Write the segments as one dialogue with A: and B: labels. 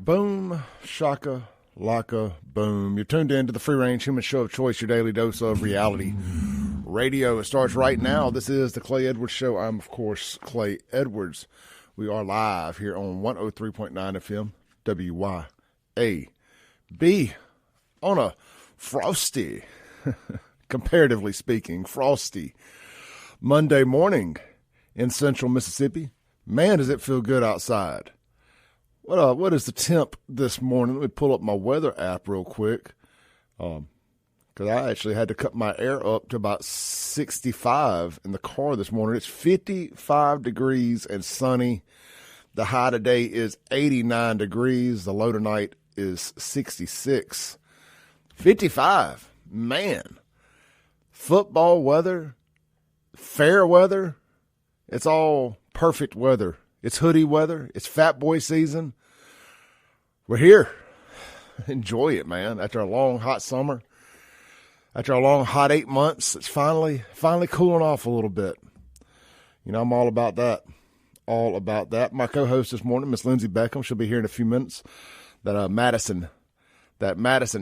A: Boom, shaka, laka, boom. You're tuned in to the free-range human show of choice, your daily dose of reality radio. It starts right now. This is the Clay Edwards Show. I'm, of course, Clay Edwards. We are live here on 103.9 FM, WYAB, on a frosty, comparatively speaking, frosty Monday morning in central Mississippi. Man, does it feel good outside. What is the temp this morning? Let me pull up my weather app real quick, because I actually had to cut my air up to about 65 in the car this morning. It's 55 degrees and sunny. The high today is 89 degrees. The low tonight is 66. 55. Man. Football weather, fair weather. It's all perfect weather. It's hoodie weather. It's fat boy season. We're here. Enjoy it, man. After a long, hot summer, after a long, hot 8 months, it's finally cooling off a little bit. You know, I'm all about that. All about that. My co-host this morning, Miss Lindsey BECKHAM, she'll be here in a few minutes. That Madison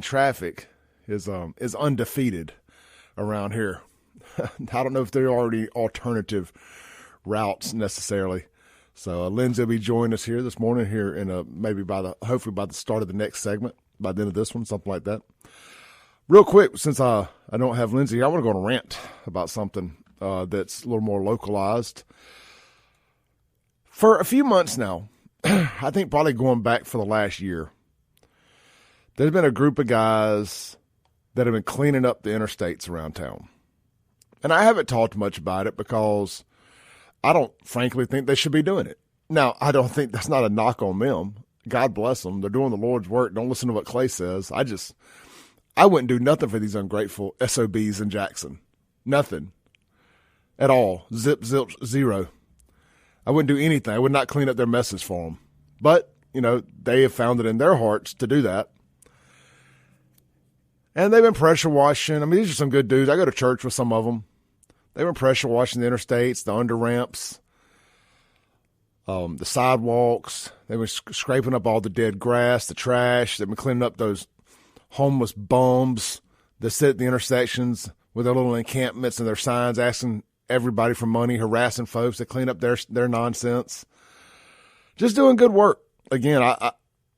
A: traffic is undefeated around here. I don't know if there are any alternative routes necessarily. So Lindsey will be joining us here this morning here in hopefully by the start of the next segment, by the end of this one, something like that. Real quick, since I don't have Lindsey, I want to go on a rant about something that's a little more localized. For a few months now, I think probably going back for the last year, there's been a group of guys that have been cleaning up the interstates around town. And I haven't talked much about it because I don't frankly think they should be doing it. Now, I don't think that's not a knock on them. God bless them. They're doing the Lord's work. Don't listen to what Clay says. I wouldn't do nothing for these ungrateful SOBs in Jackson. Nothing. At all. Zip, zilch, zero. I wouldn't do anything. I would not clean up their messes for them. But, you know, they have found it in their hearts to do that. And they've been pressure washing. I mean, these are some good dudes. I go to church with some of them. They were pressure washing the interstates, the under ramps, the sidewalks. They were scraping up all the dead grass, the trash. They've been cleaning up those homeless bums that sit at the intersections with their little encampments and their signs asking everybody for money, harassing folks. They clean up their nonsense. Just doing good work. Again, I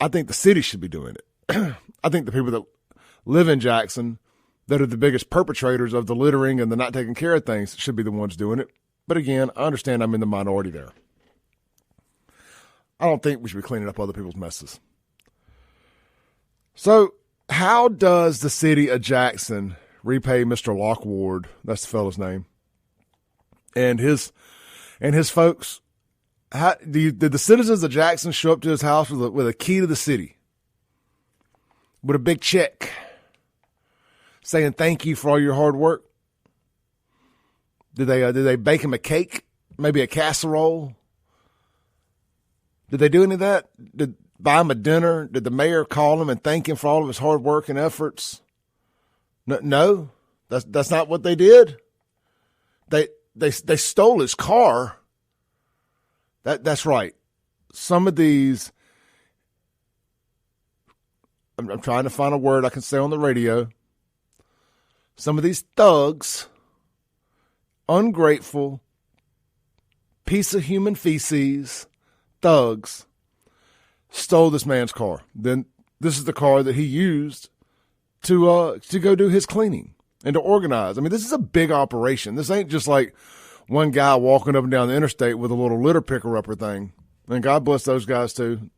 A: think the city should be doing it. I think the people that live in Jackson that are the biggest perpetrators of the littering and the not taking care of things should be the ones doing it. But again, I understand I'm in the minority there. I don't think we should be cleaning up other people's messes. So how does the city of Jackson repay Mr. Locke Wards, that's the fellow's name, and his folks? Did the citizens of Jackson show up to his house with a key to the city, with a big check, saying thank you for all your hard work? Did they bake him a cake? Maybe a casserole? Did they do any of that? Did buy him a dinner? Did the mayor call him and thank him for all of his hard work and efforts? No, that's not what they did. They stole his car. That's right. Some of these, I'm trying to find a word I can say on the radio. Some of these thugs, ungrateful, piece of human feces, thugs, stole this man's car. Then this is the car that he used to go do his cleaning and to organize. I mean, this is a big operation. This ain't just like one guy walking up and down the interstate with a little litter picker-upper thing. And God bless those guys too.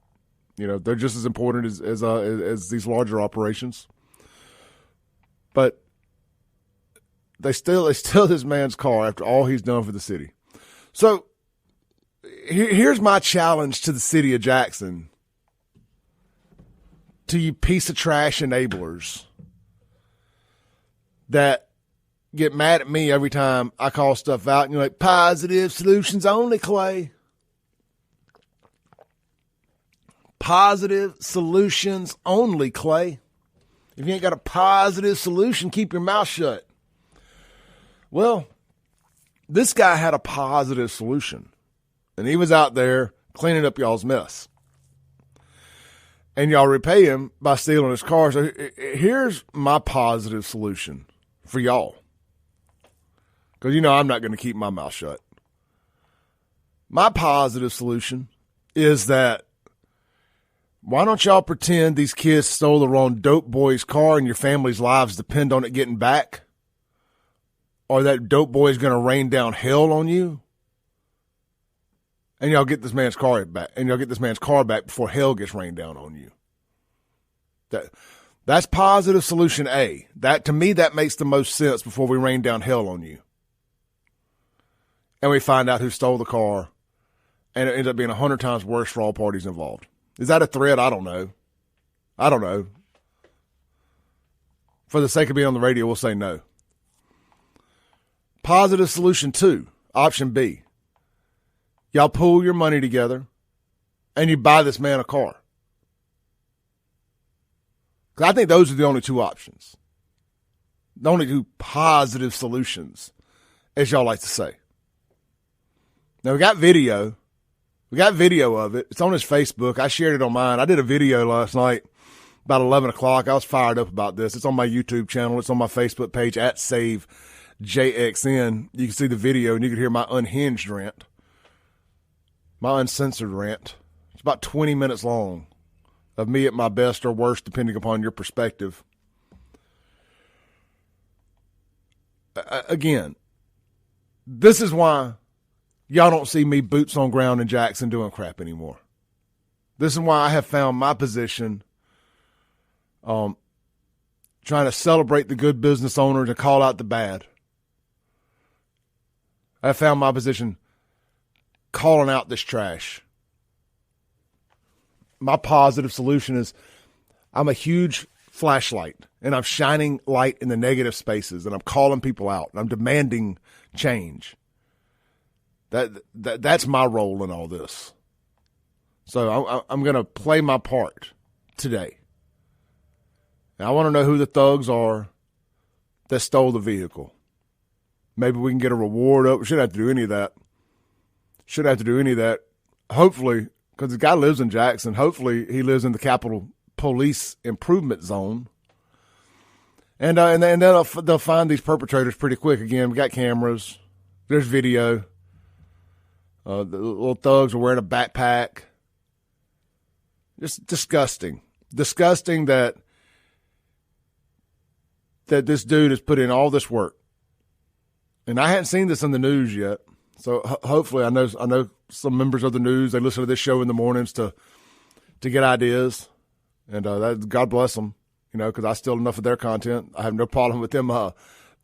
A: You know, they're just as important as these larger operations. But they steal this man's car after all he's done for the city. So here's my challenge to the city of Jackson, to you piece of trash enablers that get mad at me every time I call stuff out. And you're like, positive solutions only, Clay. Positive solutions only, Clay. If you ain't got a positive solution, keep your mouth shut. Well, this guy had a positive solution, and he was out there cleaning up y'all's mess. and y'all repay him by stealing his car. So here's my positive solution for y'all. Because, I'm not going to keep my mouth shut. My positive solution is that why don't y'all pretend these kids stole the wrong dope boy's car and your family's lives depend on it getting back? Or that dope boy is going to rain down hell on you? And y'all get this man's car back. And y'all get this man's car back before hell gets rained down on you. That's positive solution A. To me, that makes the most sense before we rain down hell on you. And we find out who stole the car. And it ends up being 100 times worse for all parties involved. Is that a threat? I don't know. For the sake of being on the radio, we'll say no. Positive solution 2, option B. Y'all pool your money together and you buy this man a car. Because I think those are the only two options. The only two positive solutions, as y'all like to say. Now, we got video. We got video of it. It's on his Facebook. I shared it on mine. I did a video last night about 11 o'clock. I was fired up about this. It's on my YouTube channel. It's on my Facebook page at SaveJXN. You can see the video and you can hear my unhinged rant, my uncensored rant. It's about 20 minutes long of me at my best or worst, depending upon your perspective. Again, this is why y'all don't see me boots on ground in Jackson doing crap anymore. This is why I have found my position trying to celebrate the good business owners and call out the bad. I found my position calling out this trash. My positive solution is I'm a huge flashlight, and I'm shining light in the negative spaces, and I'm calling people out, and I'm demanding change. That's my role in all this. So I'm going to play my part today. And I want to know who the thugs are that stole the vehicle. Maybe we can get a reward up. We shouldn't have to do any of that. Hopefully, because the guy lives in Jackson, hopefully he lives in the Capitol Police Improvement Zone. And then they'll find these perpetrators pretty quick. Again, we got cameras. There's video. The little thugs are wearing a backpack. Just disgusting. Disgusting that this dude has put in all this work. And I hadn't seen this in the news yet. So hopefully I know some members of the news, they listen to this show in the mornings to get ideas. And God bless them, because I steal enough of their content. I have no problem with them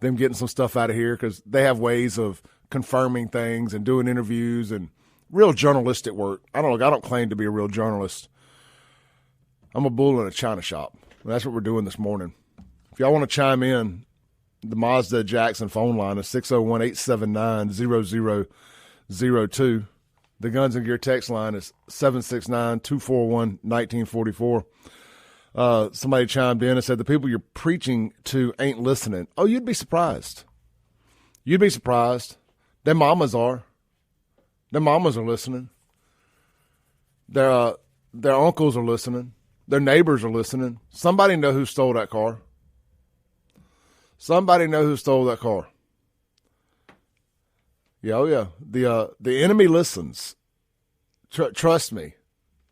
A: getting some stuff out of here because they have ways of confirming things and doing interviews and real journalistic work. I don't claim to be a real journalist. I'm a bull in a china shop. That's what we're doing this morning. If y'all want to chime in, the Mazda Jackson phone line is 601-879-0002. The Guns and Gear text line is 769-241-1944. Somebody chimed in and said, the people you're preaching to ain't listening. Oh, you'd be surprised. You'd be surprised. Their mamas are. Their mamas are listening. Their uncles are listening. Their neighbors are listening. Somebody know who stole that car. Somebody know who stole that car. Yeah, oh yeah. The enemy listens. Trust me.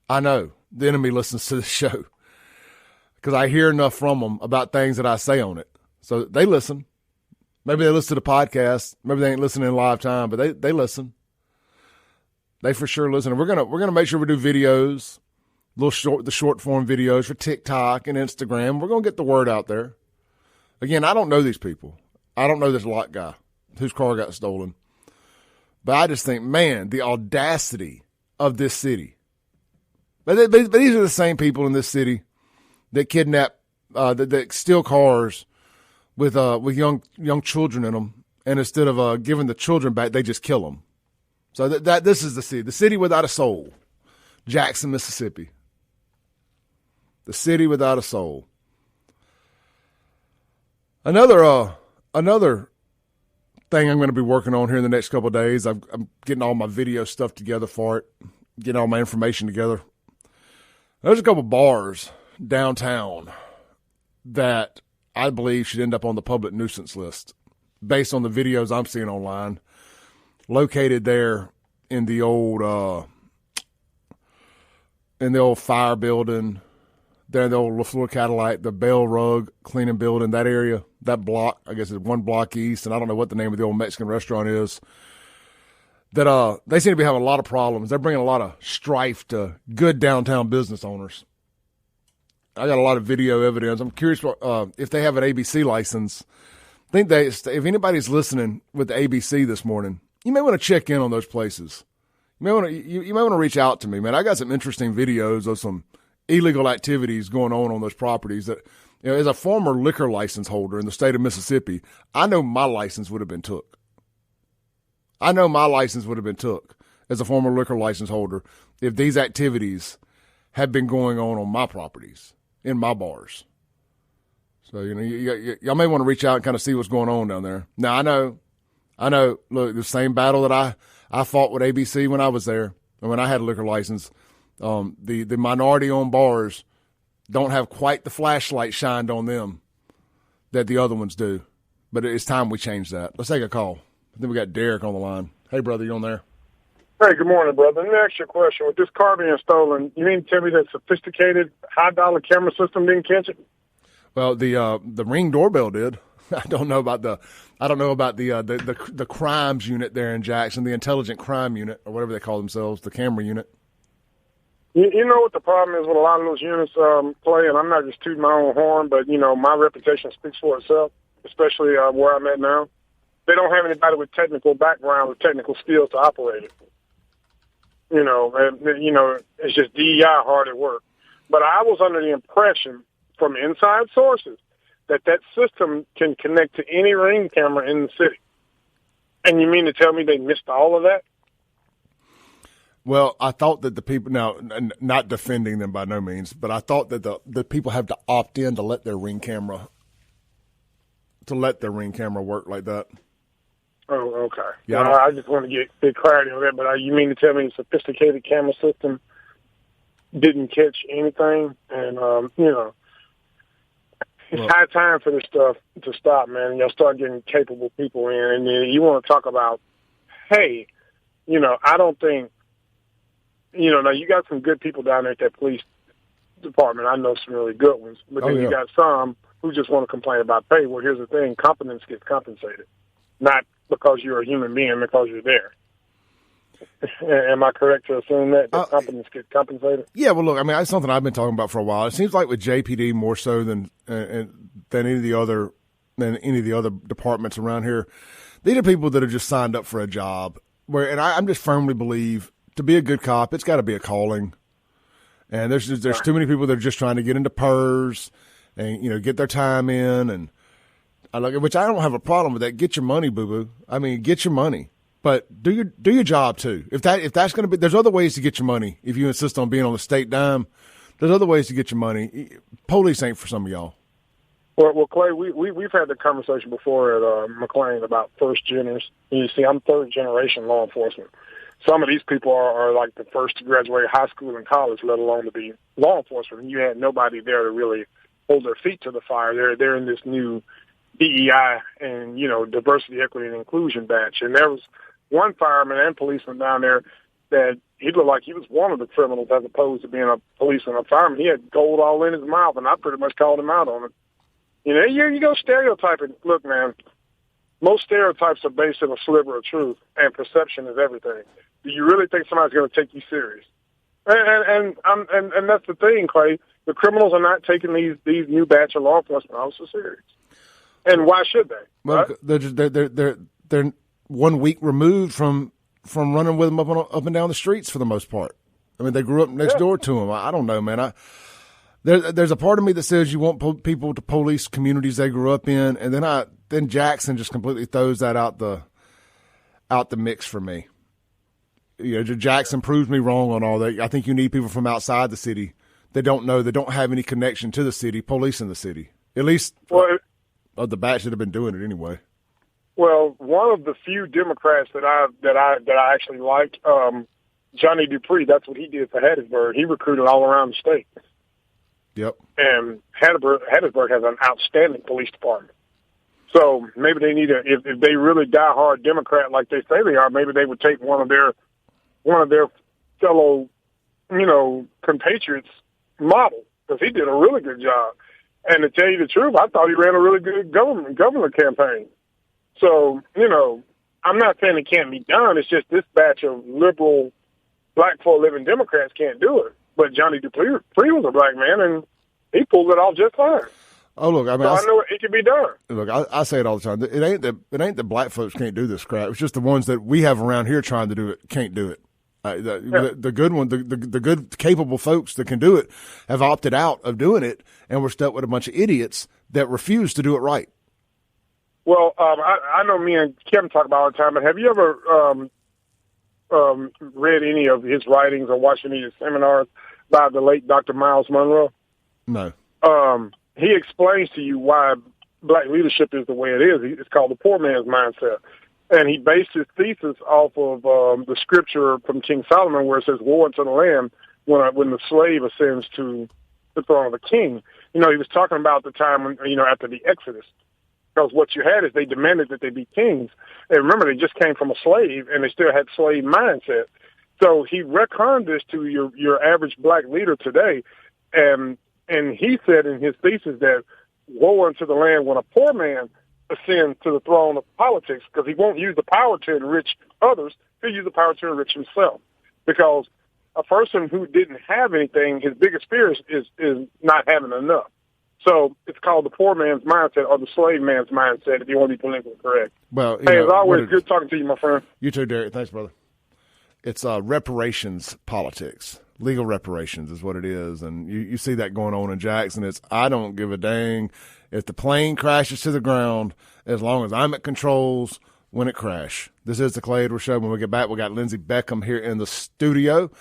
A: I know the enemy listens to the show because I hear enough from them about things that I say on it. So they listen. Maybe they listen to the podcast. Maybe they ain't listening in live time, but they listen. They for sure listen. And we're gonna make sure we do videos, the short form videos for TikTok and Instagram. We're gonna get the word out there. Again, I don't know these people. I don't know this Locke guy whose car got stolen. But I just think, man, the audacity of this city. But these are the same people in this city that kidnap, that steal cars with young children in them, and instead of giving the children back, they just kill them. So this is the city without a soul, Jackson, Mississippi. The city without a soul. Another thing I'm going to be working on here in the next couple of days. I'm getting all my video stuff together for it, getting all my information together. There's a couple bars downtown that I believe should end up on the public nuisance list based on the videos I'm seeing online. Located there in the old fire building, there in the old LaFleur Cadillac, the Bell Rug cleaning building, that area, that block, I guess it's one block east, and I don't know what the name of the old Mexican restaurant is. That they seem to be having a lot of problems. They're bringing a lot of strife to good downtown business owners. I got a lot of video evidence. I'm curious if they have an ABC license. I think if anybody's listening with the ABC this morning, you may want to check in on those places. You may want to reach out to me, man. I got some interesting videos of some illegal activities going on those properties that, as a former liquor license holder in the state of Mississippi, I know my license would have been took. I know my license would have been took as a former liquor license holder if these activities had been going on my properties, in my bars. So, y'all may want to reach out and kind of see what's going on down there. Now, I know, look, the same battle that I fought with ABC when I was there and when I had a liquor license, the minority-owned bars don't have quite the flashlight shined on them that the other ones do. But it's time we change that. Let's take a call. I think we got Derek on the line. Hey, brother, you on there?
B: Hey, good morning, brother. Let me ask you a question. With this car being stolen, you mean to tell me that sophisticated, high-dollar camera system didn't catch it?
A: Well, the Ring doorbell did. I don't know about the crimes unit there in Jackson, the intelligent crime unit, or whatever they call themselves, the camera unit.
B: You know what the problem is with a lot of those units, Clay, and I'm not just tooting my own horn, but, my reputation speaks for itself, especially where I'm at now. They don't have anybody with technical background, with technical skills to operate it. It's just DEI hard at work. But I was under the impression from inside sources that system can connect to any Ring camera in the city. And you mean to tell me they missed all of that?
A: Well, I thought that the people, now, not defending them by no means, but I thought that the people have to opt in to let their Ring camera work like that.
B: Oh, okay.
A: Yeah,
B: I just want to get clarity on that, but you mean to tell me a sophisticated camera system didn't catch anything? And, it's high time for this stuff to stop, man. Y'all start getting capable people in, and then you want to talk about, hey, I don't think, now you got some good people down there at that police department. I know some really good ones, but then you got some who just want to complain about pay. Well, here's the thing. Competence gets compensated, not because you're a human being, because you're there. Am I correct to assume that companies get compensated?
A: Yeah, well, look, I mean, that's something I've been talking about for a while. It seems like with JPD more so than any of the other departments around here, these are people that are just signed up for a job. I'm just firmly believe to be a good cop, it's got to be a calling. And there's too many people that are just trying to get into PERS and get their time in, and which I don't have a problem with that. Get your money, boo boo. I mean, get your money. But do your job too. If that's going to be, there's other ways to get your money. If you insist on being on the state dime, there's other ways to get your money. Police ain't for some of y'all.
B: Well, Clay, we've had the conversation before at McLean about first geners. You see, I'm third generation law enforcement. Some of these people are like the first to graduate high school and college, let alone to be law enforcement. You had nobody there to really hold their feet to the fire. They're in this new DEI and diversity, equity, and inclusion batch, and there was one fireman and policeman down there that he looked like he was one of the criminals as opposed to being a policeman or fireman. He had gold all in his mouth, and I pretty much called him out on it. You go stereotyping. Look, man, most stereotypes are based on a sliver of truth, and perception is everything. Do you really think somebody's going to take you serious? And that's the thing, Clay. The criminals are not taking these new batch of law enforcement officers serious. And why should they?
A: Well,
B: right?
A: they're 1 week removed from running with them up and down the streets for the most part. I mean, they grew up next door to them. I don't know, man. There's a part of me that says you want people to police communities they grew up in, and then Jackson just completely throws that out the mix for me. Jackson proves me wrong on all that. I think you need people from outside the city. They don't have any connection to the city, policing the city. At least of the batch that have been doing it anyway. Well,
B: one of the few Democrats that I actually like, Johnny Dupree, that's what he did for Hattiesburg. He recruited all around the state.
A: Yep.
B: And Hattiesburg has an outstanding police department. So maybe they need if they really die hard Democrat like they say they are, maybe they would take one of their fellow, compatriots model, because he did a really good job. And to tell you the truth, I thought he ran a really good governor campaign. So, I'm not saying it can't be done. It's just this batch of liberal black folk living Democrats can't do it. But Johnny Dupree was a black man, and he pulled it off just fine.
A: Oh, look, I
B: know it can be done.
A: Look, I say it all the time. It ain't that black folks can't do this crap. It's just the ones that we have around here trying to do it can't do it. The good one, the good, capable folks that can do it have opted out of doing it, and we're stuck with a bunch of idiots that refuse to do it right.
B: Well, I know me and Kevin talk about it all the time, but have you ever read any of his writings or watched any of his seminars by the late Dr. Miles Monroe?
A: No.
B: He explains to you why black leadership is the way it is. It's called the poor man's mindset. And he based his thesis off of the scripture from King Solomon where it says, woe unto the land when the slave ascends to the throne of the king. He was talking about the time when, after the Exodus. Because what you had is they demanded that they be kings. And remember, they just came from a slave, and they still had slave mindset. So he retconned this to your average black leader today. And he said in his thesis that woe unto the land when a poor man ascend to the throne of politics, because he won't use the power to enrich others. He'll use the power to enrich himself. Because a person who didn't have anything, his biggest fear is not having enough. So it's called the poor man's mindset or the slave man's mindset, if you want to be politically correct.
A: Well,
B: hey, as always, good talking to you, my friend.
A: You too, Derek. Thanks, brother. It's reparations politics. Legal reparations is what it is. And you see that going on in Jackson. It's, I don't give a dang if the plane crashes to the ground as long as I'm at controls when it crashes. This is the Clay Edwards Show. When we get back, we got Lindsey BECKHAM here in the studio.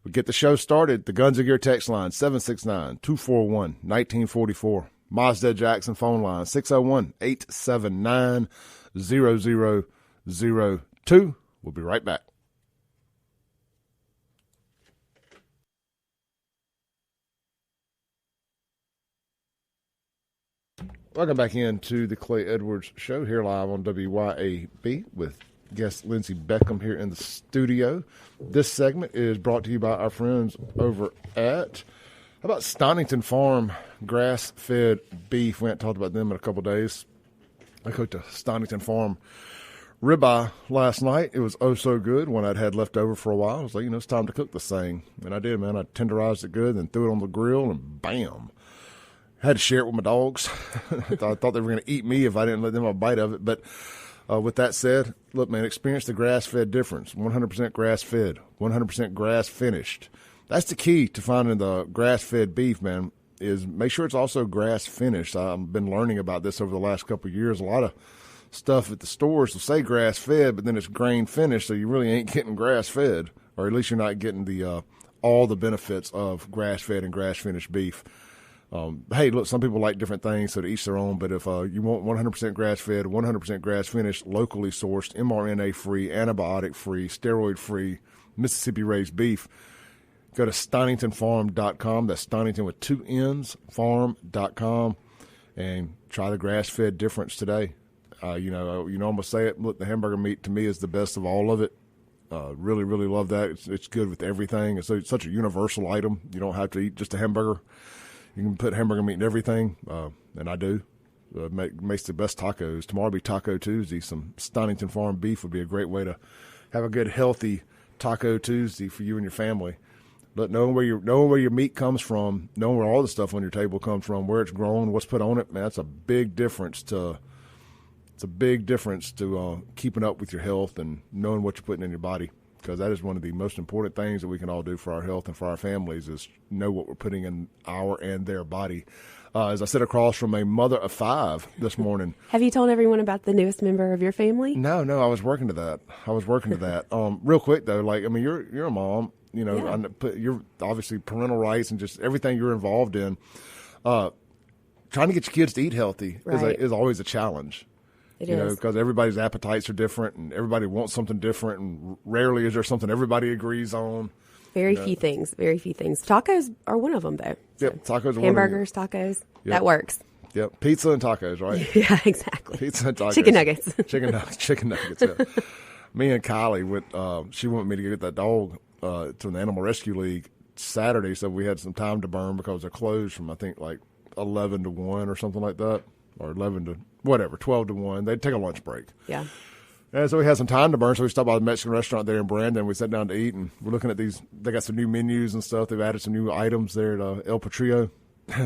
A: We get the show started. The Guns of Gear text line, 769-241-1944. Mazda Jackson phone line, 601-879-0002. We'll be right back. Welcome back into the Clay Edwards Show here live on WYAB with guest Lindsey BECKHAM here in the studio. This segment is brought to you by our friends over at, how about Stonington Farm grass-fed beef? We haven't talked about them in a couple of days. I cooked a Stonington Farm ribeye last night. It was oh so good. When I'd had left over for a while, I was like, it's time to cook this thing. And I did, man. I tenderized it good, then threw it on the grill, and bam. Had to share it with my dogs. I thought they were going to eat me if I didn't let them have a bite of it. But with that said, look, man, experience the grass-fed difference. 100% grass-fed, 100% grass-finished. That's the key to finding the grass-fed beef, man, is make sure it's also grass-finished. I've been learning about this over the last couple of years. A lot of stuff at the stores will say grass-fed, but then it's grain-finished, so you really ain't getting grass-fed, or at least you're not getting the all the benefits of grass-fed and grass-finished beef. Hey, look, some people like different things, so to each their own. But if you want 100% grass-fed, 100% grass-finished, locally sourced, mRNA-free, antibiotic-free, steroid-free, Mississippi-raised beef, go to StoningtonFarm.com. That's Stonington with 2 N's, farm.com, and try the grass-fed difference today. I'm going to say it. Look, the hamburger meat to me is the best of all of it. Really, really love that. It's good with everything. It's such a universal item. You don't have to eat just a hamburger. You can put hamburger meat in everything, and I do. Makes the best tacos. Tomorrow will be Taco Tuesday. Some Stonington Farm beef would be a great way to have a good, healthy Taco Tuesday for you and your family. But knowing where your meat comes from, knowing where all the stuff on your table comes from, where it's grown, what's put on it, man, that's a big difference to keeping up with your health and knowing what you're putting in your body. Because that is one of the most important things that we can all do for our health and for our families is know what we're putting in our and their body. As I sit across from a mother of 5 this morning.
C: Have you told everyone about the newest member of your family?
A: No, I was working to that. Real quick, though, you're a mom.
C: Yeah.
A: You're obviously parental rights and just everything you're involved in. Trying to get your kids to eat healthy
C: right.
A: is always a challenge.
C: It
A: you know,
C: is.
A: because everybody's appetites are different and everybody wants something different, and rarely is there something everybody agrees on.
C: Very few things. Tacos are one of them, though.
A: Yep, tacos are one of them.
C: Hamburgers, tacos.
A: Yep.
C: That works.
A: Yep, pizza and tacos, right?
C: Yeah, exactly.
A: Pizza and tacos.
C: Chicken nuggets.
A: Chicken nuggets, yeah. Me and Kylie she wanted me to get that dog to the Animal Rescue League Saturday, so we had some time to burn because they're closed from, I think, like 11 to 1 or something like that, or 11 to, whatever, 12 to 1. They'd take a lunch break.
C: Yeah.
A: And so we had some time to burn, so we stopped by the Mexican restaurant there in Brandon. We sat down to eat, and we're looking at these. They got some new menus and stuff. They've added some new items there at El Patrio.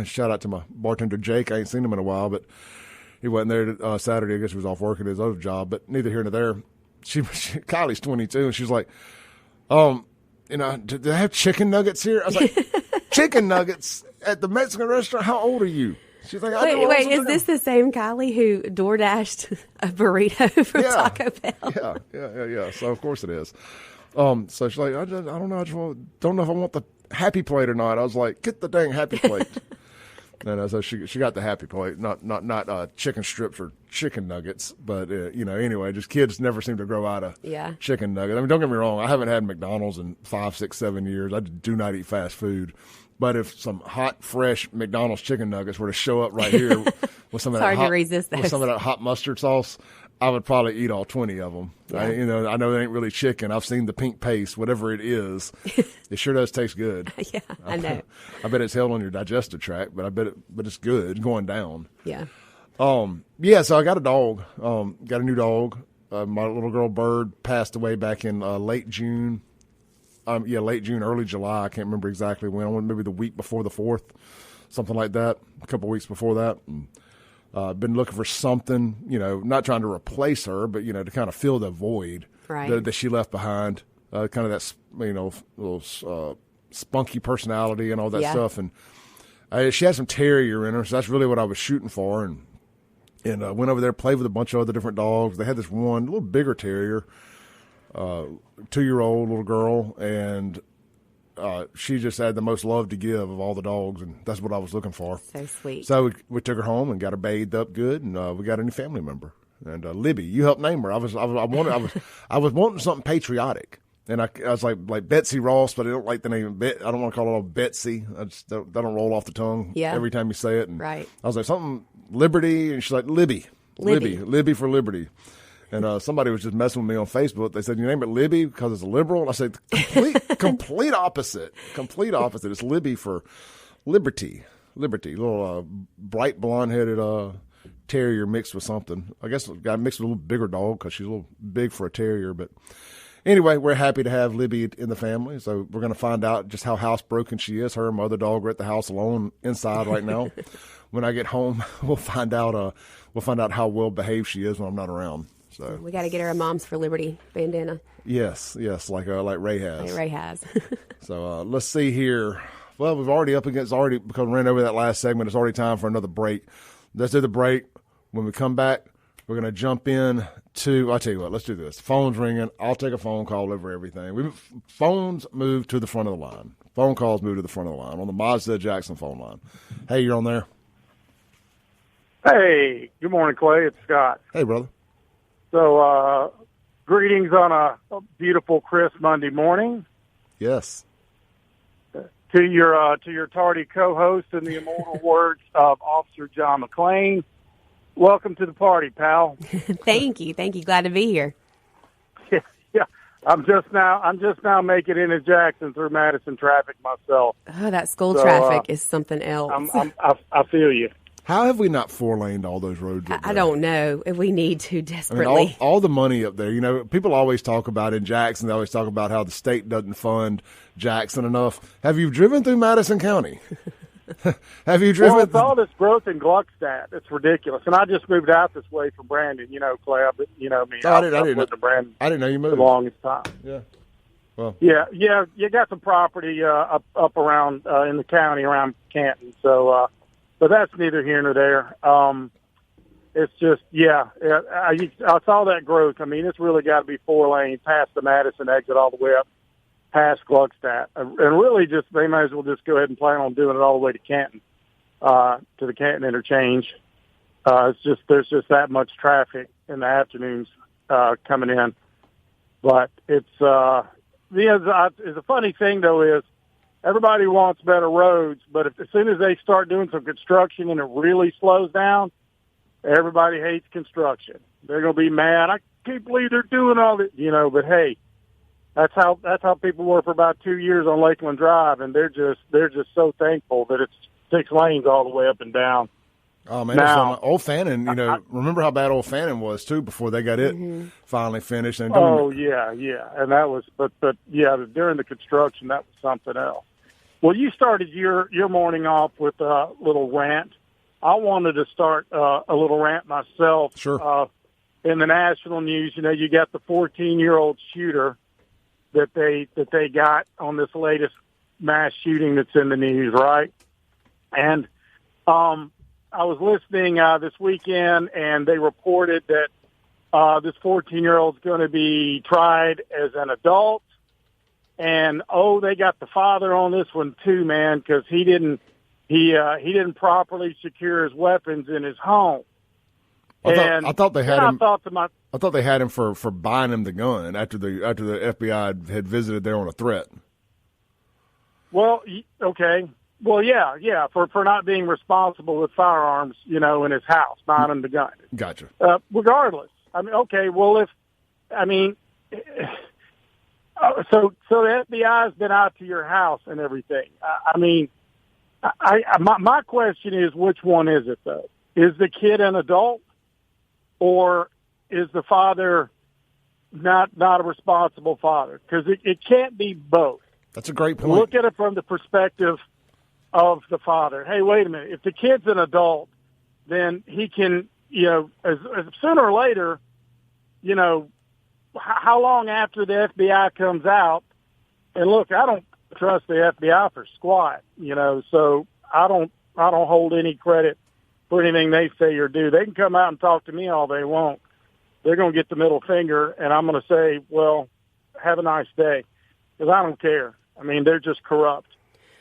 A: Shout out to my bartender, Jake. I ain't seen him in a while, but he wasn't there Saturday. I guess he was off working his other job, but neither here nor there. Kylie's 22, and she's like, you know, do they have chicken nuggets here? I was like, chicken nuggets at the Mexican restaurant? How old are you? She's like,
C: wait, is this the same Kylie who door dashed a burrito from Taco Bell?
A: Yeah. So of course it is. So she's like, I don't know. Don't know if I want the happy plate or not. I was like, get the dang happy plate. And so she got the happy plate, not chicken strips or chicken nuggets, but you know, anyway, just kids never seem to grow out of chicken nuggets. I mean, don't get me wrong, I haven't had McDonald's in 5, 6, 7 years. I do not eat fast food. But if some hot, fresh McDonald's chicken nuggets were to show up right here with some of that hot mustard sauce, I would probably eat all 20 of them. Yeah. I know it ain't really chicken. I've seen the pink paste, whatever it is. It sure does taste good.
C: Yeah, I know.
A: I bet it's held on your digestive tract, but but it's good going down.
C: Yeah.
A: So I got a dog. Got a new dog. My little girl Bird passed away back in late June. Late June, early July. I can't remember exactly when. Maybe the week before the 4th, something like that. A couple weeks before that. Been looking for something, not trying to replace her, but, to kind of fill the void that she left behind. Kind of that, little spunky personality and all that stuff. And she had some terrier in her, so that's really what I was shooting for. And went over there, played with a bunch of other different dogs. They had this one, a little bigger terrier. 2-year-old little girl, and she just had the most love to give of all the dogs, and that's what I was looking for.
C: So sweet.
A: So we took her home and got her bathed up good, and we got a new family member. And Libby, you helped name her. I was wanting something patriotic, and I was like Betsy Ross, but I don't like the name. I don't want to call her Betsy. I just don't roll off the tongue every time you say it. And I was like something Liberty, and she's like Libby for Liberty. And somebody was just messing with me on Facebook. They said, you name it Libby because it's a liberal? And I said, complete opposite. Complete opposite. It's Libby for liberty. Liberty. Little bright blonde-headed terrier mixed with something. I guess it got mixed with a little bigger dog because she's a little big for a terrier. But anyway, we're happy to have Libby in the family. So we're going to find out just how housebroken she is. Her and my other dog are at the house alone inside right now. When I get home, we'll find out how well behaved she is when I'm not around. So
C: we got to get her a Moms for Liberty bandana.
A: Yes, like Ray has.
C: Like Ray has.
A: So let's see here. Well, we've already because we ran over that last segment. It's already time for another break. Let's do the break. When we come back, we're going to jump in to. I'll tell you what. Let's do this. Phone's ringing. I'll take a phone call over everything. Phones move to the front of the line. Phone calls move to the front of the line on the Mazda Jackson phone line. Hey, you're on there.
B: Hey, good morning, Clay. It's Scott.
A: Hey, brother.
B: So, greetings on a beautiful, crisp Monday morning.
A: Yes.
B: To your tardy co-host in the immortal words of Officer John McClane, welcome to the party, pal.
C: Thank you. Glad to be here.
B: Yeah. I'm just now making it into Jackson through Madison traffic myself.
C: Oh, that school traffic is something else.
B: I feel you.
A: How have we not 4-laned all those roads up there?
C: I don't know if we need to desperately.
A: I mean, all the money up there. People always talk about in Jackson, they always talk about how the state doesn't fund Jackson enough. Have you driven through Madison County? Have you driven?
B: Well, with all this growth in Gluckstadt, it's ridiculous. And I just moved out this way from Brandon. Clay, I didn't
A: know.
B: Brandon.
A: I didn't know you moved.
B: The longest time.
A: Yeah. Well.
B: Yeah. You got some property up around in the county around Canton. So. But that's neither here nor there. It's just, I saw that growth. I mean, it's really got to be 4-lane past the Madison exit all the way up past Gluckstadt. And really just, they might as well just go ahead and plan on doing it all the way to Canton, to the Canton interchange. There's just that much traffic.
D: in the afternoons coming in. But it's a funny thing, though, is everybody wants better roads, but as soon as they start doing some construction and it really slows down, everybody hates construction. They're going to be mad. I can't believe they're doing all this, but hey, that's how people were for about 2 years on Lakeland Drive, and they're just so thankful that it's 6 lanes all the way up and down.
A: Oh, man, now, Old Fannin, remember how bad Old Fannin was, too, before they got it finally finished. And
D: yeah. And that was, but during the construction, that was something else. Well, you started your morning off with a little rant. I wanted to start a little rant myself.
A: Sure.
D: In the national news, you got the 14-year-old shooter that they got on this latest mass shooting that's in the news, right? And I was listening this weekend, and they reported that this 14-year-old's going to be tried as an adult. And they got the father on this one too, man, because he didn't properly secure his weapons in his home.
A: I thought they had him. I thought they had him for buying him the gun after the FBI had visited there on a threat.
D: Well, okay. Well, yeah, for not being responsible with firearms, in his house, buying him the gun.
A: Gotcha.
D: Regardless, okay. Well, so the FBI has been out to your house and everything. My question is, which one is it though? Is the kid an adult, or is the father not a responsible father? Because it can't be both.
A: That's a great point.
D: Look at it from the perspective of the father. Hey, wait a minute. If the kid's an adult, then he can, as sooner or later, how long after the FBI comes out? And look, I don't trust the FBI for squat, so I don't hold any credit for anything they say or do. They can come out and talk to me all they want. They're going to get the middle finger, and I'm going to say, well, have a nice day, because I don't care. They're just corrupt.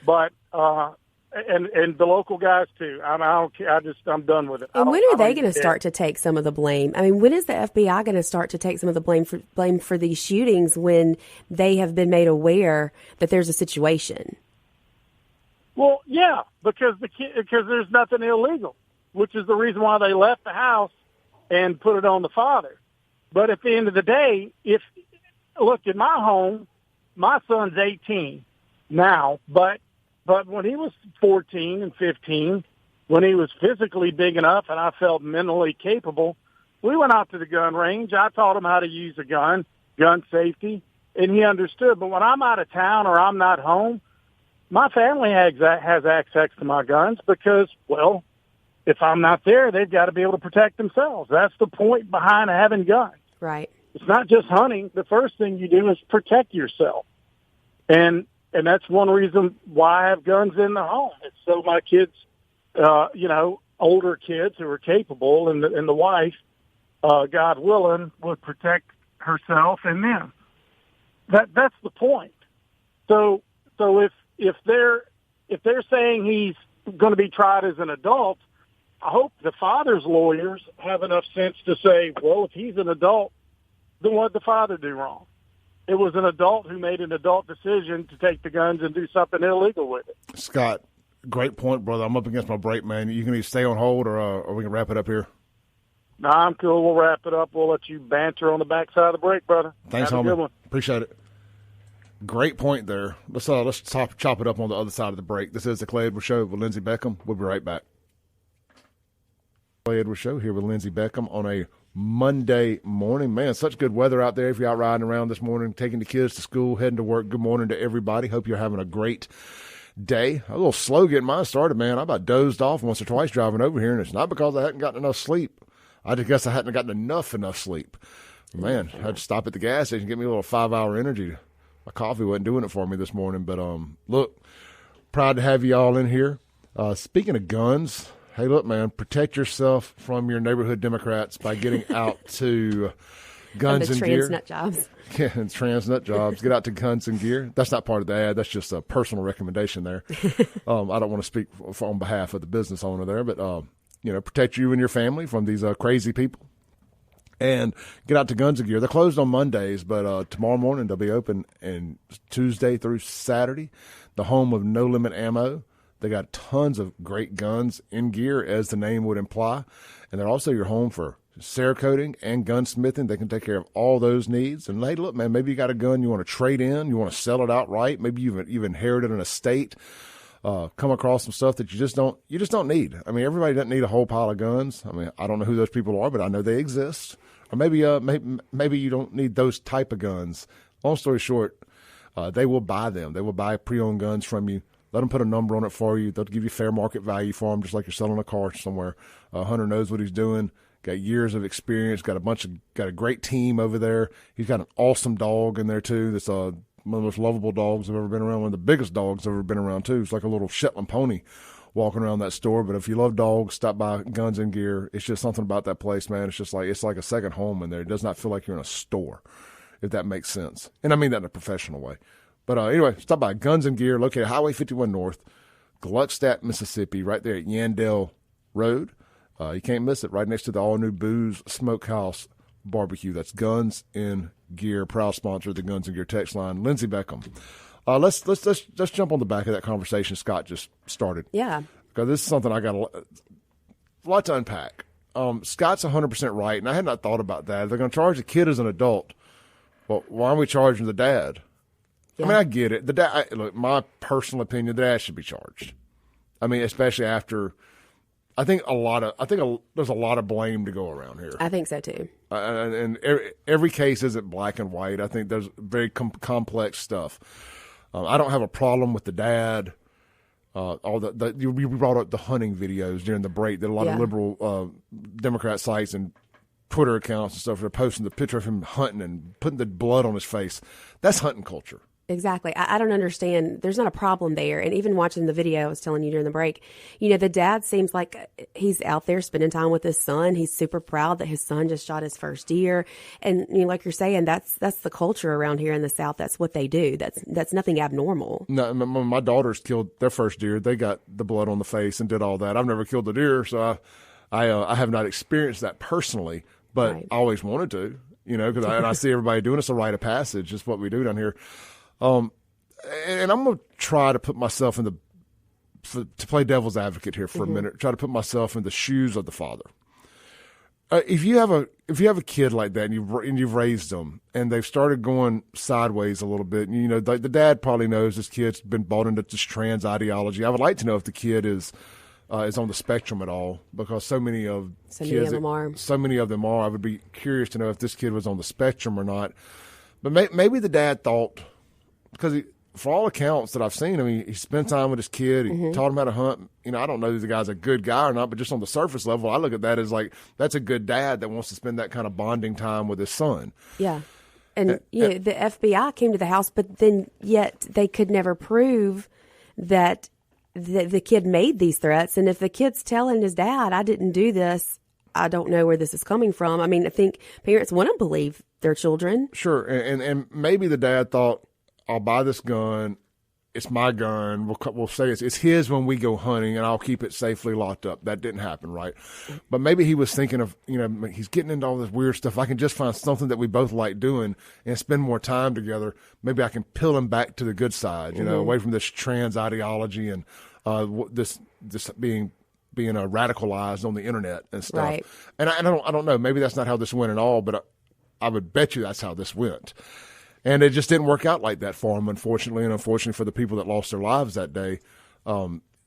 D: But and the local guys too. I don't care. I'm done with it.
C: And when are they going to start to take some of the blame? When is the FBI going to start to take some of the blame for these shootings when they have been made aware that there's a situation?
D: Well, yeah, because there's nothing illegal, which is the reason why they left the house and put it on the father. But at the end of the day, look, in my home, my son's 18 now, but when he was 14 and 15, when he was physically big enough and I felt mentally capable, we went out to the gun range. I taught him how to use a gun safety, and he understood. But when I'm out of town or I'm not home, my family has access to my guns because, well, if I'm not there, they've got to be able to protect themselves. That's the point behind having guns.
C: Right.
D: It's not just hunting. The first thing you do is protect yourself. And that's one reason why I have guns in the home. It's so my kids, older kids who are capable and the wife, God willing, would protect herself and them. That's the point. So if they're saying he's going to be tried as an adult, I hope the father's lawyers have enough sense to say, well, if he's an adult, then what did the father do wrong? It was an adult who made an adult decision to take the guns and do something illegal with it.
A: Scott, great point, brother. I'm up against my break, man. You can either stay on hold or we can wrap it up here.
D: No, I'm cool. We'll wrap it up. We'll let you banter on the backside of the break, brother.
A: Thanks,
D: Have
A: homie.
D: a good one.
A: Appreciate it. Great point there. Let's chop it up on the other side of the break. This is the Clay Edwards Show with Lindsey Beckham. We'll be right back. Clay Edwards Show here with Lindsey Beckham on a Monday morning. Man, such good weather out there. If you're out riding around this morning, taking the kids to school, heading to work, good morning to everybody. Hope you're having a great day. A little slow getting mine started, man. I about dozed off once or twice driving over here, and it's not because I hadn't gotten enough sleep. I just guess I hadn't gotten enough sleep. Man, I had to stop at the gas station, get me a little 5-hour energy. My coffee wasn't doing it for me this morning, but look, proud to have you all in here. Speaking of guns, hey, look, man, protect yourself from your neighborhood Democrats by getting out to Guns and Gear.
C: Trans nut jobs.
A: Yeah, and trans nut jobs. Get out to Guns and Gear. That's not part of the ad. That's just a personal recommendation there. I don't want to speak on behalf of the business owner there, but, protect you and your family from these crazy people. And get out to Guns and Gear. They're closed on Mondays, but tomorrow morning they'll be open, and Tuesday through Saturday, the home of No Limit Ammo. They got tons of great guns in gear, as the name would imply. And they're also your home for Cerakoting and gunsmithing. They can take care of all those needs. And hey, look, man, maybe you got a gun you want to trade in, you want to sell it outright. Maybe you've inherited an estate, come across some stuff that you just don't need. I mean, everybody doesn't need a whole pile of guns. I mean, I don't know who those people are, but I know they exist. Or maybe you don't need those type of guns. Long story short, they will buy them. They will buy pre-owned guns from you. Let them put a number on it for you. They'll give you fair market value for them, just like you're selling a car somewhere. Hunter knows what he's doing. Got years of experience. Got a great team over there. He's got an awesome dog in there too. That's one of the most lovable dogs I've ever been around. One of the biggest dogs I've ever been around too. It's like a little Shetland pony walking around that store. But if you love dogs, stop by Guns and Gear. It's just something about that place, man. It's like a second home in there. It does not feel like you're in a store, if that makes sense. And I mean that in a professional way. But anyway, stop by Guns and Gear, located Highway 51 North, Gluckstadt, Mississippi, right there at Yandell Road. You can't miss it, right next to the all-new Booze Smokehouse Barbecue. That's Guns and Gear, proud sponsor of the Guns and Gear text line. Lindsey BECKHAM. Let's jump on the back of that conversation Scott just started.
C: Yeah.
A: Because this is something I got a lot to unpack. Scott's 100% right, and I had not thought about that. If they're going to charge the kid as an adult, well, why aren't we charging the dad? Yeah. I mean, I get it. The dad, look, my personal opinion, the dad should be charged. I mean, especially after, there's a lot of blame to go around here.
C: I think so too.
A: And every case isn't black and white. I think there's very complex stuff. I don't have a problem with the dad. You brought up the hunting videos during the break that a lot of liberal Democrat sites and Twitter accounts and stuff are posting the picture of him hunting and putting the blood on his face. That's hunting culture.
C: Exactly. I don't understand. There's not a problem there. And even watching the video I was telling you during the break, the dad seems like he's out there spending time with his son. He's super proud that his son just shot his first deer. And like you're saying, that's the culture around here in the South. That's what they do. That's nothing abnormal.
A: No, my daughters killed their first deer. They got the blood on the face and did all that. I've never killed a deer, so I have not experienced that personally, but right. I always wanted to, because I see everybody doing it. It's a rite of passage. It's what we do down here. And I'm going to try to put myself to play devil's advocate here for a minute, try to put myself in the shoes of the father. If you have a kid like that and you've raised them and they've started going sideways a little bit, and the dad probably knows this kid's been bought into this trans ideology. I would like to know if the kid is on the spectrum at all, because so many of them are. I would be curious to know if this kid was on the spectrum or not. But maybe the dad thought, because for all accounts that I've seen, I mean, he spent time with his kid. He taught him how to hunt. I don't know if the guy's a good guy or not, but just on the surface level, I look at that as like, that's a good dad that wants to spend that kind of bonding time with his son. Yeah.
C: And the FBI came to the house, but then yet they could never prove that the kid made these threats. And if the kid's telling his dad, I didn't do this, I don't know where this is coming from. I mean, I think parents want to believe their children.
A: Sure. And maybe the dad thought, I'll buy this gun. It's my gun. We'll say it's his when we go hunting, and I'll keep it safely locked up. That didn't happen, right? But maybe he was thinking of, he's getting into all this weird stuff. I can just find something that we both like doing and spend more time together. Maybe I can peel him back to the good side, away from this trans ideology and this being radicalized on the internet and stuff. Right. And I don't know. Maybe that's not how this went at all, but I would bet you that's how this went. And it just didn't work out like that for him, unfortunately. And unfortunately for the people that lost their lives that day,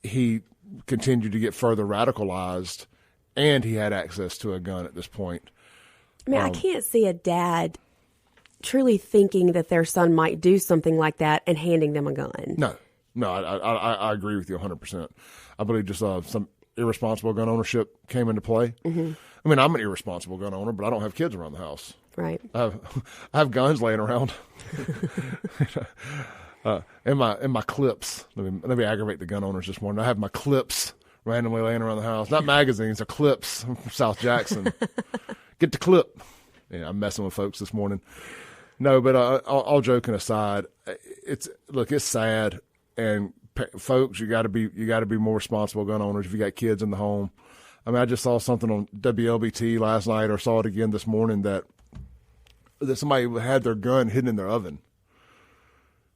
A: he continued to get further radicalized, and he had access to a gun at this point.
C: I mean, I can't see a dad truly thinking that their son might do something like that and handing them a gun.
A: No, I agree with you 100%. I believe just some irresponsible gun ownership came into play. Mm-hmm. I mean, I'm an irresponsible gun owner, but I don't have kids around the house.
C: Right.
A: I have guns laying around. And my clips. Let me aggravate the gun owners this morning. I have my clips randomly laying around the house. Not magazines, they're clips from South Jackson. Get the clip. Yeah, I'm messing with folks this morning. No, but all joking aside, it's sad, and folks, you got to be more responsible gun owners if you got kids in the home. I mean, I just saw something on WLBT last night, or saw it again this morning, that somebody had their gun hidden in their oven.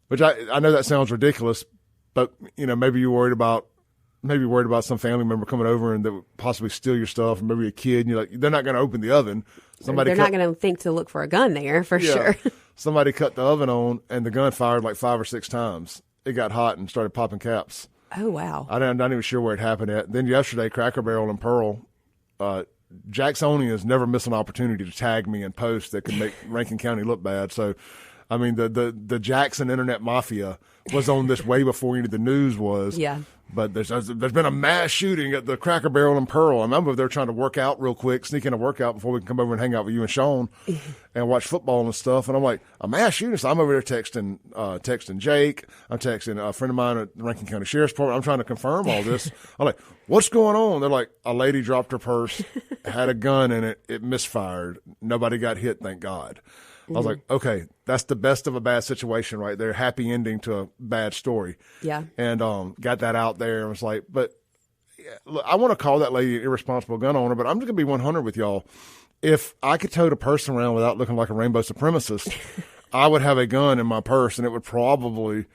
A: Which I know that sounds ridiculous, but maybe you're worried about some family member coming over and that would possibly steal your stuff, or maybe a kid, and you're like, they're not going to open the oven.
C: They're not going to think to look for a gun there for sure.
A: Somebody cut the oven on, and the gun fired like 5 or 6 times. It got hot and started popping caps.
C: Oh, wow.
A: I'm not even sure where it happened at. Then yesterday, Cracker Barrel and Pearl, Jacksonians never miss an opportunity to tag me and post that could make Rankin County look bad. So, I mean, the Jackson Internet Mafia was on this way before any of the news was.
C: Yeah.
A: But there's been a mass shooting at the Cracker Barrel and Pearl. I remember they're trying to work out real quick, sneak in a workout before we can come over and hang out with you and Sean and watch football and stuff. And I'm like, a mass shooting? So I'm over there texting Jake. I'm texting a friend of mine at the Rankin County Sheriff's Department. I'm trying to confirm all this. I'm like, what's going on? They're like, a lady dropped her purse, had a gun in it. It misfired. Nobody got hit, thank God. I was like, okay, that's the best of a bad situation right there. Happy ending to a bad story.
C: Yeah.
A: And got that out there and was like, but look, I want to call that lady an irresponsible gun owner, but I'm just going to be 100 with y'all. If I could tote a person around without looking like a rainbow supremacist, I would have a gun in my purse, and it would probably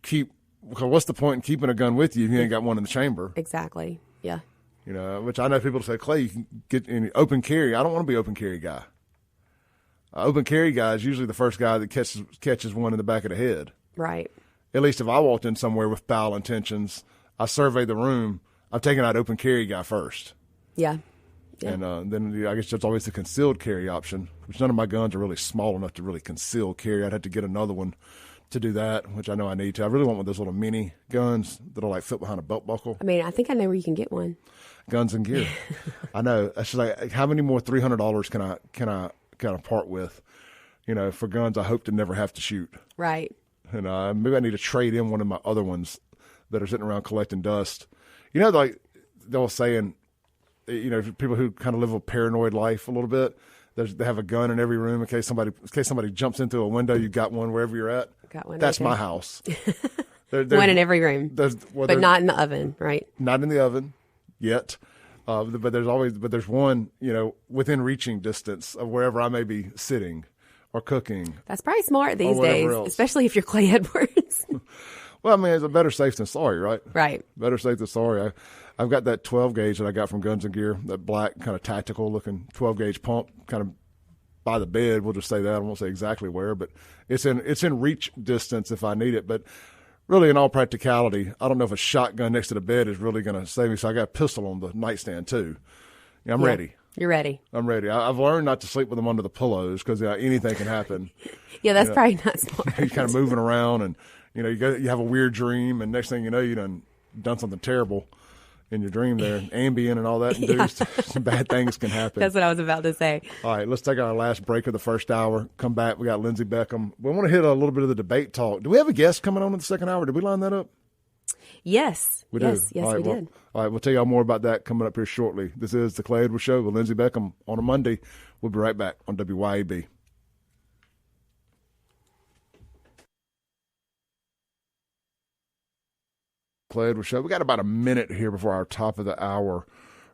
A: because what's the point in keeping a gun with you if you ain't got one in the chamber?
C: Exactly. Yeah.
A: Which I know people say, Clay, you can get in open carry. I don't want to be open carry guy. Open carry guy is usually the first guy that catches one in the back of the head.
C: Right.
A: At least if I walked in somewhere with foul intentions, I survey the room, I'm taking out open carry guy first.
C: Yeah.
A: And then I guess there's always the concealed carry option, which none of my guns are really small enough to really conceal carry. I'd have to get another one to do that, which I know I need to. I really want one of those little mini guns that'll like fit behind a belt buckle.
C: I mean, I think I know where you can get one.
A: Guns and gear. I know. It's just like, how many more $300 can I part with, for guns I hope to never have to shoot.
C: Right.
A: And maybe I need to trade in one of my other ones that are sitting around collecting dust. Like they were saying, people who kind of live a paranoid life a little bit, they have a gun in every room in case somebody jumps into a window. You got one wherever you're at.
C: Got one.
A: That's
C: right
A: my house.
C: One in every room, but not in the oven, right?
A: Not in the oven yet. But there's one, within reaching distance of wherever I may be sitting or cooking.
C: That's probably smart these days, especially if you're Clay Edwards.
A: Well, I mean, it's a better safe than sorry, right?
C: Right.
A: Better safe than sorry. I've got that 12 gauge that I got from Guns and Gear, that black kind of tactical looking 12 gauge pump, kind of by the bed. We'll just say that. I won't say exactly where, but it's in reach distance if I need it. But really, in all practicality, I don't know if a shotgun next to the bed is really going to save me. So I got a pistol on the nightstand too. I'm ready.
C: You're ready.
A: I'm ready. I've learned not to sleep with them under the pillows because anything can happen.
C: Yeah, that's probably not smart.
A: You're kind of moving around, and you have a weird dream, and next thing you know, you done something terrible in your dream there, Ambien and all that induced. Some bad things can happen.
C: That's what I was about to say.
A: All right, let's take our last break of the first hour. Come back. We got Lindsey BECKHAM. We want to hit a little bit of the debate talk. Do we have a guest coming on in the second hour? Did we line that up?
C: Yes.
A: We do.
C: Yes, we did.
A: All right, we'll tell y'all more about that coming up here shortly. This is the Clay Edwards Show with Lindsey BECKHAM on a Monday. We'll be right back on WYAB. Clay Edwards Show. We got about a minute here before our top of the hour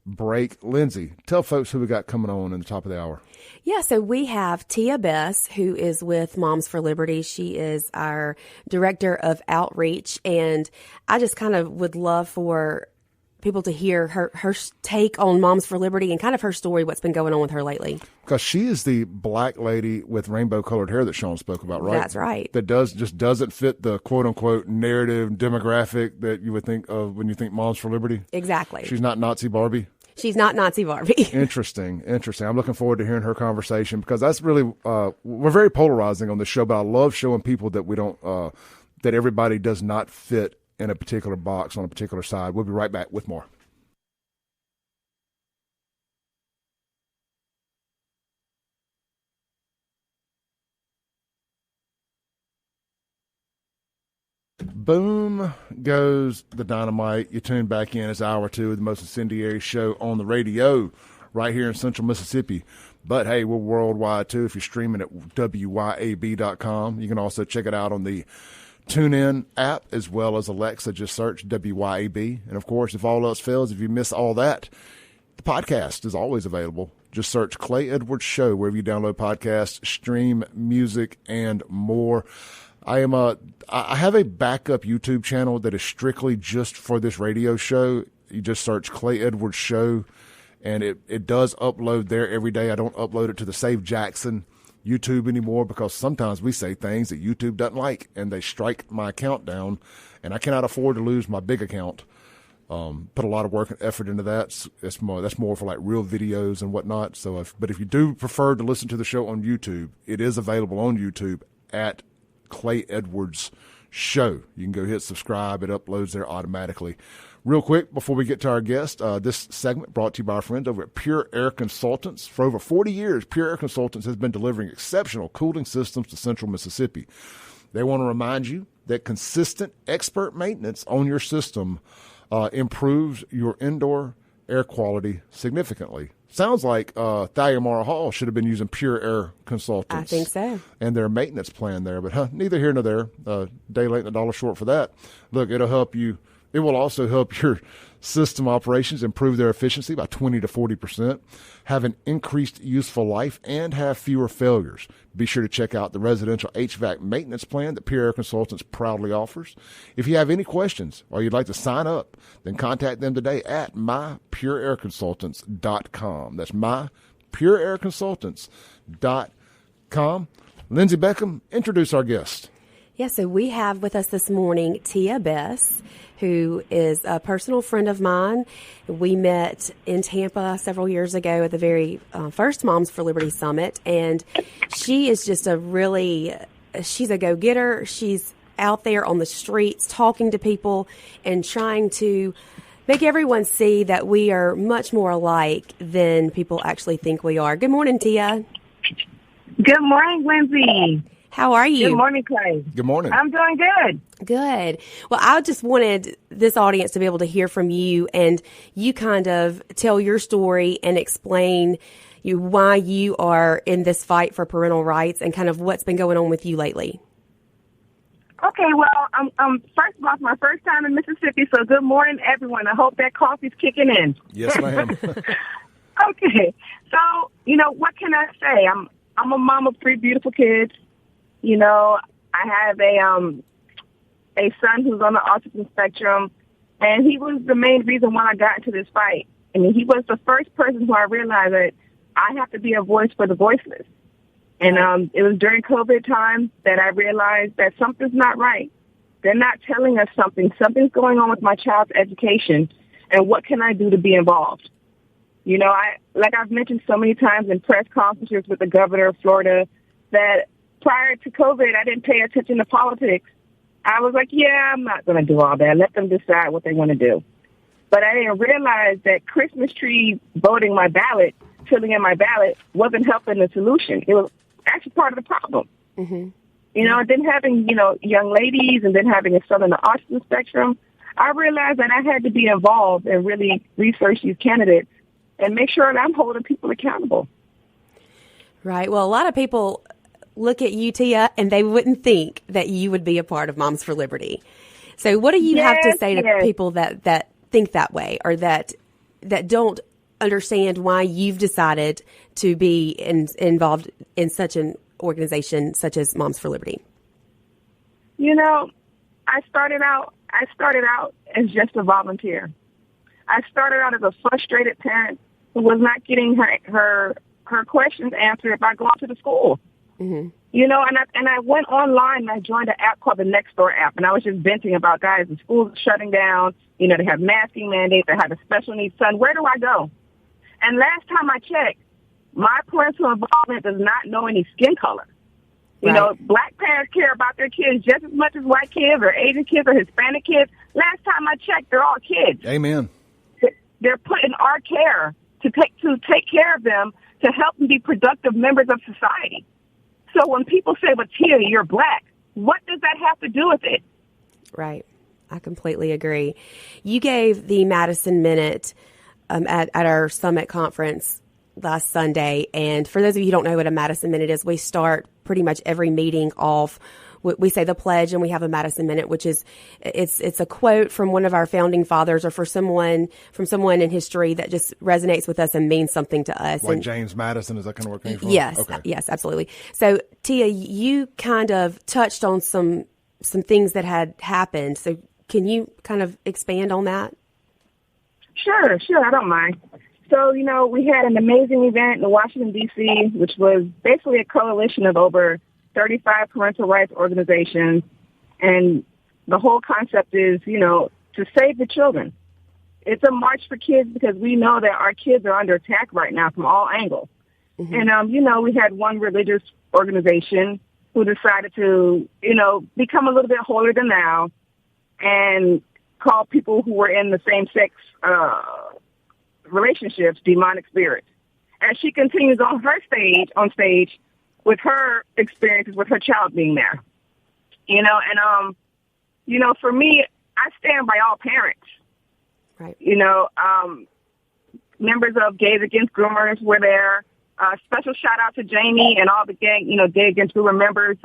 A: break. Lindsey, tell folks who we got coming on in the top of the hour.
C: Yeah, so we have Tia Bess, who is with Moms for Liberty. She is our director of outreach, and I just kind of would love for people to hear her take on Moms for Liberty and kind of her story, what's been going on with her lately.
A: Because she is the black lady with rainbow-colored hair that Sean spoke about, right?
C: That's right.
A: That doesn't fit the quote-unquote narrative demographic that you would think of when you think Moms for Liberty.
C: Exactly.
A: She's not Nazi Barbie.
C: She's not Nazi Barbie.
A: Interesting. I'm looking forward to hearing her conversation because that's really we're very polarizing on this show, but I love showing people that we don't that everybody does not fit in a particular box on a particular side. We'll be right back with more. Boom goes the dynamite. You tune back in. It's hour two of the most incendiary show on the radio right here in central Mississippi. But, hey, we're worldwide, too, if you're streaming at WYAB.com. You can also check it out on the TuneIn app as well as Alexa. Just search WYAB. And, of course, if all else fails, if you miss all that, The podcast is always available. Just search Clay Edwards Show wherever you download podcasts, stream music, and more. I have a backup YouTube channel that is strictly just for this radio show. You just search Clay Edwards Show, and it does upload there every day. I don't upload it to the Save Jackson YouTube anymore because sometimes we say things that YouTube doesn't like, and they strike my account down, and I cannot afford to lose my big account. Put a lot of work and effort into that. That's more for like real videos and whatnot. But if you do prefer to listen to the show on YouTube, it is available on YouTube at Clay Edwards Show. You can go hit subscribe. It uploads there automatically. Real quick, before we get to our guest, this segment brought to you by our friends over at Pure Air Consultants. For over 40 years, Pure Air Consultants has been delivering exceptional cooling systems to Central Mississippi. They want to remind you that consistent expert maintenance on your system improves your indoor air quality significantly. Sounds like Thalia Mara Hall should have been using Pure Air Consultants.
C: I think so.
A: And their maintenance plan there. But neither here nor there. Day late and a dollar short for that. Look, it'll help you. It will also help your system operations improve their efficiency by 20 to 40%, have an increased useful life, and have fewer failures. Be sure to check out the residential HVAC maintenance plan that Pure Air Consultants proudly offers. If you have any questions or you'd like to sign up, then contact them today at mypureairconsultants.com. That's mypureairconsultants.com. Lindsey Beckham, introduce our guest.
C: Yeah, so we have with us this morning Tia Bess, who is a personal friend of mine. We met in Tampa several years ago at the very first Moms for Liberty Summit, and she is just she's a go-getter. She's out there on the streets talking to people and trying to make everyone see that we are much more alike than people actually think we are. Good morning, Tia.
E: Good morning, Lindsey.
C: How are you?
E: Good morning, Clay.
A: Good morning.
E: I'm doing good.
C: Good. Well, I just wanted this audience to be able to hear from you, and you kind of tell your story and explain why you are in this fight for parental rights and kind of what's been going on with you lately.
E: Okay, well, I'm first of all, it's my first time in Mississippi, so good morning, everyone. I hope that coffee's kicking in.
A: Yes, ma'am.
E: Okay, so, what can I say? I'm a mom of 3 beautiful kids. I have a son who's on the autism spectrum, and he was the main reason why I got into this fight. I mean, he was the first person who I realized that I have to be a voice for the voiceless. And it was during COVID time that I realized that something's not right. They're not telling us something. Something's going on with my child's education, and what can I do to be involved? Like I've mentioned so many times in press conferences with the governor of Florida, that prior to COVID, I didn't pay attention to politics. I was like, yeah, I'm not going to do all that. Let them decide what they want to do. But I didn't realize that Christmas tree voting my ballot, filling in my ballot, wasn't helping the solution. It was actually part of the problem.
C: Mm-hmm.
E: And then having, young ladies and then having a son on the autism spectrum, I realized that I had to be involved and really research these candidates and make sure that I'm holding people accountable.
C: Right. Well, a lot of people look at you, Tia, and they wouldn't think that you would be a part of Moms for Liberty. So what do you have to say to people that think that way, or that don't understand why you've decided to be involved in such an organization such as Moms for Liberty?
E: I started out as just a volunteer. I started out as a frustrated parent who was not getting her questions answered by going to the school.
C: Mm-hmm.
E: And I went online and I joined an app called the Nextdoor app, and I was just venting about, guys, the schools are shutting down. They have masking mandates. They have a special needs son. Where do I go? And last time I checked, my parental involvement does not know any skin color. Black parents care about their kids just as much as white kids or Asian kids or Hispanic kids. Last time I checked, they're all kids.
A: Amen.
E: They're put in our care to take care of them, to help them be productive members of society. So when people say, "But Tia, you're black," what does that have to do with it?
C: Right. I completely agree. You gave the Madison Minute at our summit conference last Sunday. And for those of you who don't know what a Madison Minute is, we start pretty much every meeting off we say the pledge and we have a Madison Minute, which is, it's a quote from one of our founding fathers or from someone in history that just resonates with us and means something to us.
A: Like
C: and
A: James Madison, is that kind of where it came from?
C: Yes.
A: Okay.
C: Yes, absolutely. So Tia, you kind of touched on some things that had happened. So can you kind of expand on that?
E: Sure, I don't mind. So, we had an amazing event in Washington, D.C., which was basically a coalition of over 35 parental rights organizations. And the whole concept is, to save the children. It's a march for kids because we know that our kids are under attack right now from all angles. Mm-hmm. And, we had one religious organization who decided to, become a little bit holier than thou and call people who were in the same-sex relationships demonic spirits. And she continues on stage with her experiences with her child being there. For me, I stand by all parents.
C: Right.
E: Members of Gays Against Groomers were there. Special shout out to Jamie and all the Gay Against Groomer members.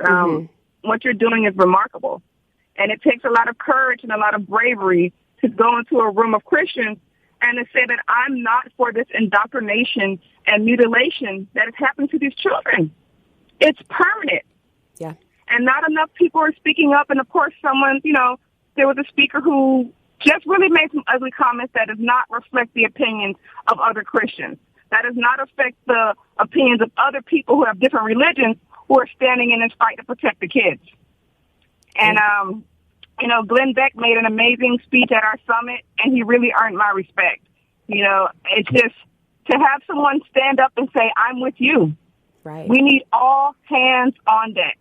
E: What you're doing is remarkable. And it takes a lot of courage and a lot of bravery to go into a room of Christians and to say that I'm not for this indoctrination and mutilation that has happened to these children. It's permanent.
C: Yeah.
E: And not enough people are speaking up. And, of course, there was a speaker who just really made some ugly comments that does not reflect the opinions of other Christians. That does not affect the opinions of other people who have different religions who are standing in this fight to protect the kids. And, Glenn Beck made an amazing speech at our summit, and he really earned my respect. It's just to have someone stand up and say, I'm with you.
C: Right.
E: We need all hands on deck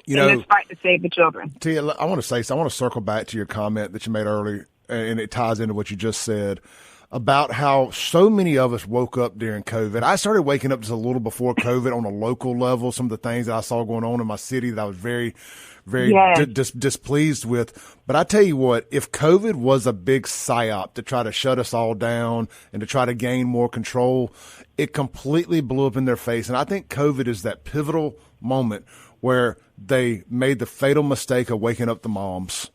E: in this fight to save the children.
A: Tia, I want to circle back to your comment that you made earlier, and it ties into what you just said about how so many of us woke up during COVID. I started waking up just a little before COVID on a local level, some of the things that I saw going on in my city that I was very displeased with. But I tell you what, if COVID was a big psyop to try to shut us all down and to try to gain more control, it completely blew up in their face. And I think COVID is that pivotal moment where they made the fatal mistake of waking up the moms.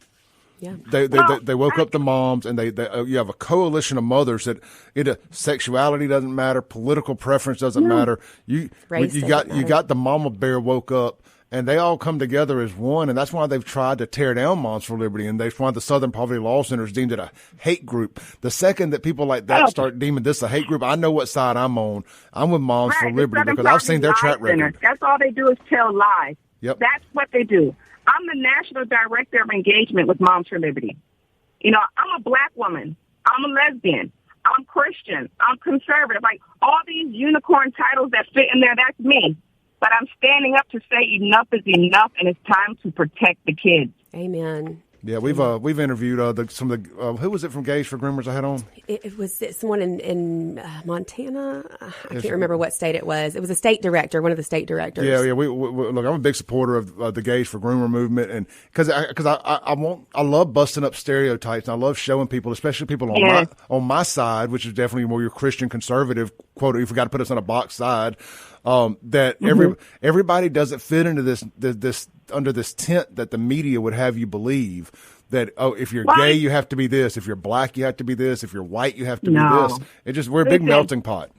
C: Yeah.
A: They woke up the moms, and you have a coalition of mothers that sexuality doesn't matter, political preference doesn't matter. You got the mama bear woke up, and they all come together as one, and that's why they've tried to tear down Moms for Liberty, and that's why the Southern Poverty Law Center has deemed it a hate group. The second that people like that start deeming this a hate group, I know what side I'm on. I'm with Moms for Liberty because I've seen their track record.
E: That's all they do is tell lies.
A: Yep.
E: That's what they do. I'm the national director of engagement with Moms for Liberty. I'm a black woman. I'm a lesbian. I'm Christian. I'm conservative. Like all these unicorn titles that fit in there, that's me. But I'm standing up to say enough is enough, and it's time to protect the kids.
C: Amen.
A: Yeah, we've interviewed some of the who was it from Gays for Groomers I had on?
C: It was someone in Montana. I can't remember what state it was. It was a state director, one of the state directors.
A: Yeah. We look, I'm a big supporter of the Gays for Groomer movement, and because I love busting up stereotypes. And I love showing people, especially people on my side, which is definitely more your Christian conservative quote. You forgot to put us on a box side. That everybody doesn't fit into this under this tent that the media would have you believe that, if you're gay, you have to be this. If you're black, you have to be this. If you're white, you have to be this. We're a big melting pot.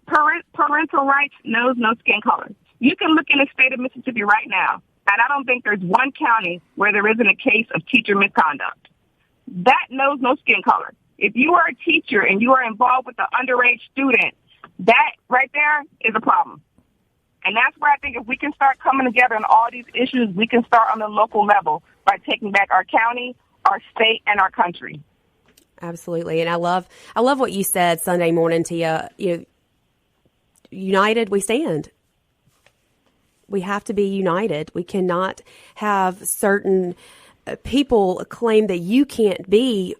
E: Parental rights knows no skin color. You can look in the state of Mississippi right now, and I don't think there's one county where there isn't a case of teacher misconduct. That knows no skin color. If you are a teacher and you are involved with an underage student, that right there is a problem. And that's where I think if we can start coming together on all these issues, we can start on the local level by taking back our county, our state, and our country.
C: Absolutely. And I love what you said Sunday morning, Tia. United we stand. We have to be united. We cannot have certain people claim that you can't be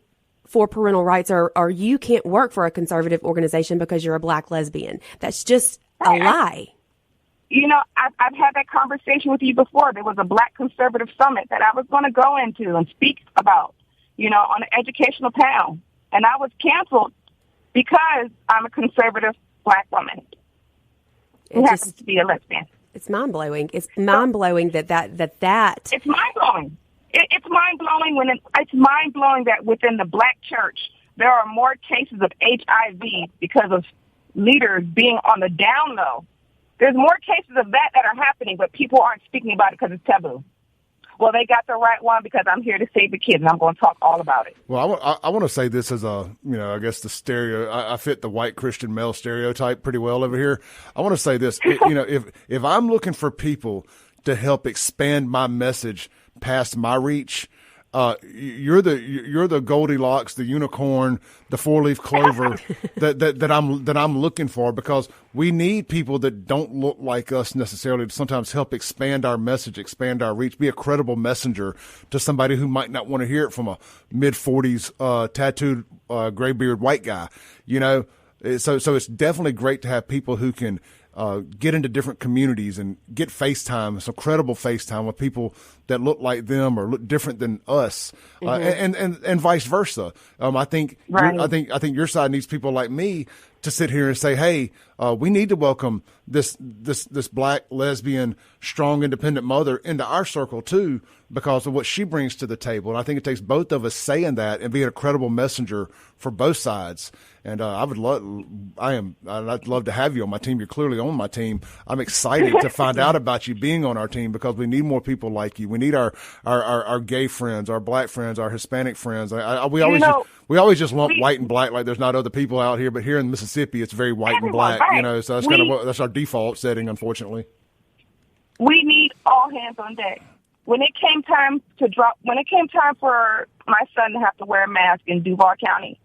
C: for parental rights or you can't work for a conservative organization because you're a black lesbian. That's just a lie.
E: I've had that conversation with you before. There was a black conservative summit that I was going to go into and speak about, on an educational panel. And I was canceled because I'm a conservative black woman who happens to be a lesbian.
C: It's mind blowing. It's mind blowing that.
E: It's mind blowing. It's mind blowing it's mind blowing that within the black church there are more cases of HIV because of leaders being on the down low. There's more cases of that are happening, but people aren't speaking about it because it's taboo. Well, they got the right one because I'm here to save the kids, and I'm going to talk all about it.
A: Well, I want to say this as a, I guess the I fit the white Christian male stereotype pretty well over here. I want to say this, if I'm looking for people to help expand my message past my reach, you're the Goldilocks, the unicorn, the 4-leaf clover that I'm looking for, because we need people that don't look like us necessarily to sometimes help expand our message, expand our reach, be a credible messenger to somebody who might not want to hear it from a mid-40s tattooed gray-beard white guy. So it's definitely great to have people who can get into different communities and get FaceTime, some credible FaceTime with people that look like them or look different than us, and vice versa. I think your side needs people like me to sit here and say, hey, we need to welcome this black, lesbian, strong, independent mother into our circle too, because of what she brings to the table. And I think it takes both of us saying that and being a credible messenger for both sides. And I'd love to have you on my team. You're clearly on my team. I'm excited to find out about you being on our team, because we need more people like you. We need our gay friends, our black friends, our Hispanic friends. We always just lump white and black like there's not other people out here, but here in Mississippi it's very white and black.
E: Right.
A: So that's our default setting, unfortunately.
E: We need all hands on deck. When it came time for my son to have to wear a mask in Duval County,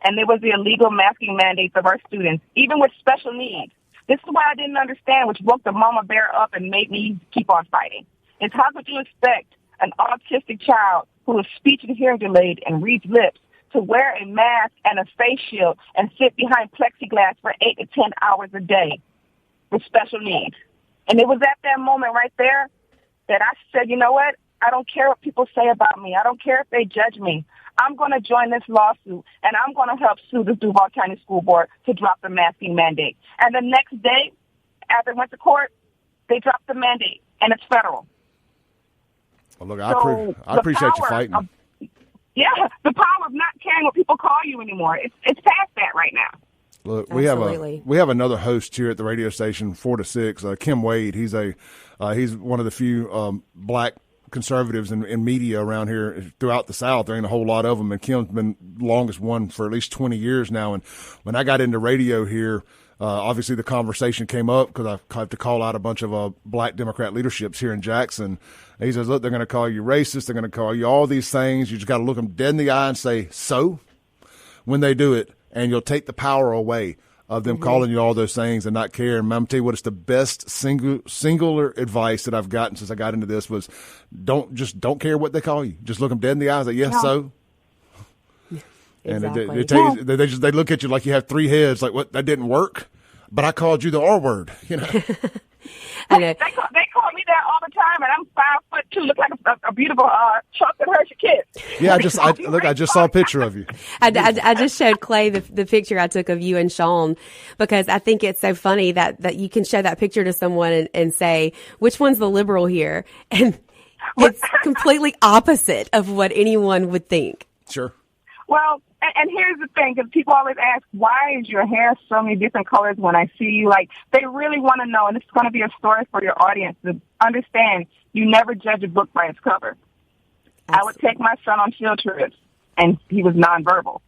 E: and there was the illegal masking mandates of our students, even with special needs. This is why I didn't understand, which woke the mama bear up and made me keep on fighting. It's how could you expect an autistic child who is speech and hearing delayed and reads lips to wear a mask and a face shield and sit behind plexiglass for 8 to 10 hours a day with special needs? And it was at that moment right there that I said, you know what? I don't care what people say about me. I don't care if they judge me. I'm going to join this lawsuit, and I'm going to help sue the Duval County School Board to drop the masking mandate. And the next day, after it went to court, they dropped the mandate, and it's federal.
A: Well, look, I appreciate you fighting.
E: The power of not caring what people call you anymore. It's past that right now.
A: Look, we have another host here at the radio station, 4 to 6, Kim Wade. He's one of the few black conservatives in media around here throughout the South. There ain't a whole lot of them, and Kim's been the longest one for at least 20 years now. And when I got into radio here, obviously the conversation came up because I have to call out a bunch of black Democrat leaderships here in Jackson. And he says, look, they're going to call you racist. They're going to call you all these things. You just got to look them dead in the eye and say, so, when they do it, and you'll take the power away of them calling you all those things and not care. And I'm going to tell you what, it's the best singular advice that I've gotten since I got into this was don't care what they call you. Just look them dead in the eyes. Like, yes, so.
C: Yeah,
A: and
C: exactly.
A: they look at you like you have 3 heads. Like, what? That didn't work. But I called you the R word.
C: I know.
E: They call me that all the time, and I'm 5'2", look like a beautiful chocolate Hershey kid.
A: Yeah, I just saw a picture of you.
C: I just showed Clay the picture I took of you and Sean, because I think it's so funny that you can show that picture to someone and say, which one's the liberal here? And it's completely opposite of what anyone would think.
A: Sure.
E: Well, and here's the thing, because people always ask, why is your hair so many different colors when I see you? Like, they really want to know, and it's going to be a story for your audience to understand you never judge a book by its cover. Absolutely. I would take my son on field trips, and he was nonverbal.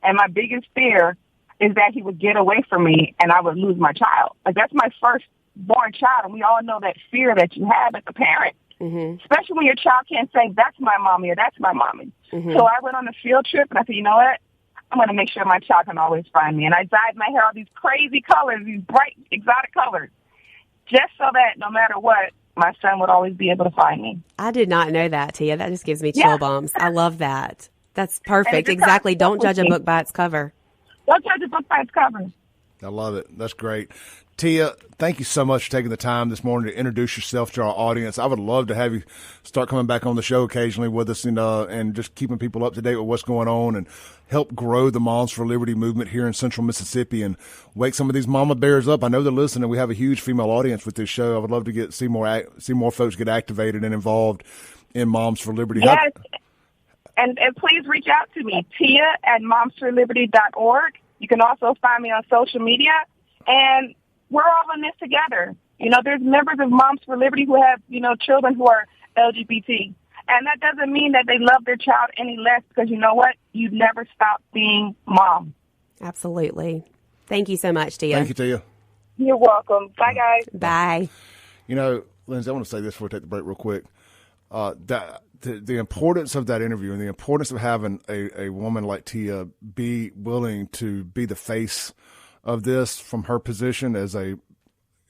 E: And my biggest fear is that he would get away from me and I would lose my child. Like, that's my first-born child, and we all know that fear that you have as a parent. Mm-hmm. Especially when your child can't say, that's my mommy or that's my mommy. Mm-hmm. So I went on a field trip, and I said, you know what? I'm going to make sure my child can always find me. And I dyed my hair all these crazy colors, these bright, exotic colors, just so that no matter what, my son would always be able to find me.
C: I did not know that, Tia. That just gives me chill bumps. I love that. That's perfect. Exactly. Don't judge a book by its cover.
E: Don't judge a book by its cover.
A: I love it. That's great. Tia, thank you so much for taking the time this morning to introduce yourself to our audience. I would love to have you start coming back on the show occasionally with us and just keeping people up to date with what's going on and help grow the Moms for Liberty movement here in Central Mississippi and wake some of these mama bears up. I know they're listening. We have a huge female audience with this show. I would love to see more folks get activated and involved in Moms for Liberty.
E: Yes, and please reach out to me, tia@momsforliberty.org. You can also find me on social media, and we're all in this together. There's members of Moms for Liberty who have, children who are LGBT. And that doesn't mean that they love their child any less, because you know what? You never stop being mom.
C: Absolutely. Thank you so much, Tia.
A: Thank you, Tia.
E: You're welcome. Bye, guys.
C: Bye.
A: Lindsey, I want to say this before we take the break real quick. The importance of that interview and the importance of having a woman like Tia be willing to be the face of this from her position as an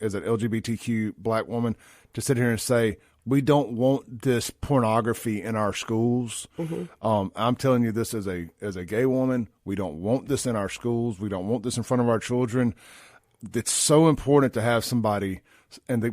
A: LGBTQ black woman, to sit here and say, we don't want this pornography in our schools. Mm-hmm. I'm telling you this as a gay woman. We don't want this in our schools. We don't want this in front of our children. It's so important to have somebody. And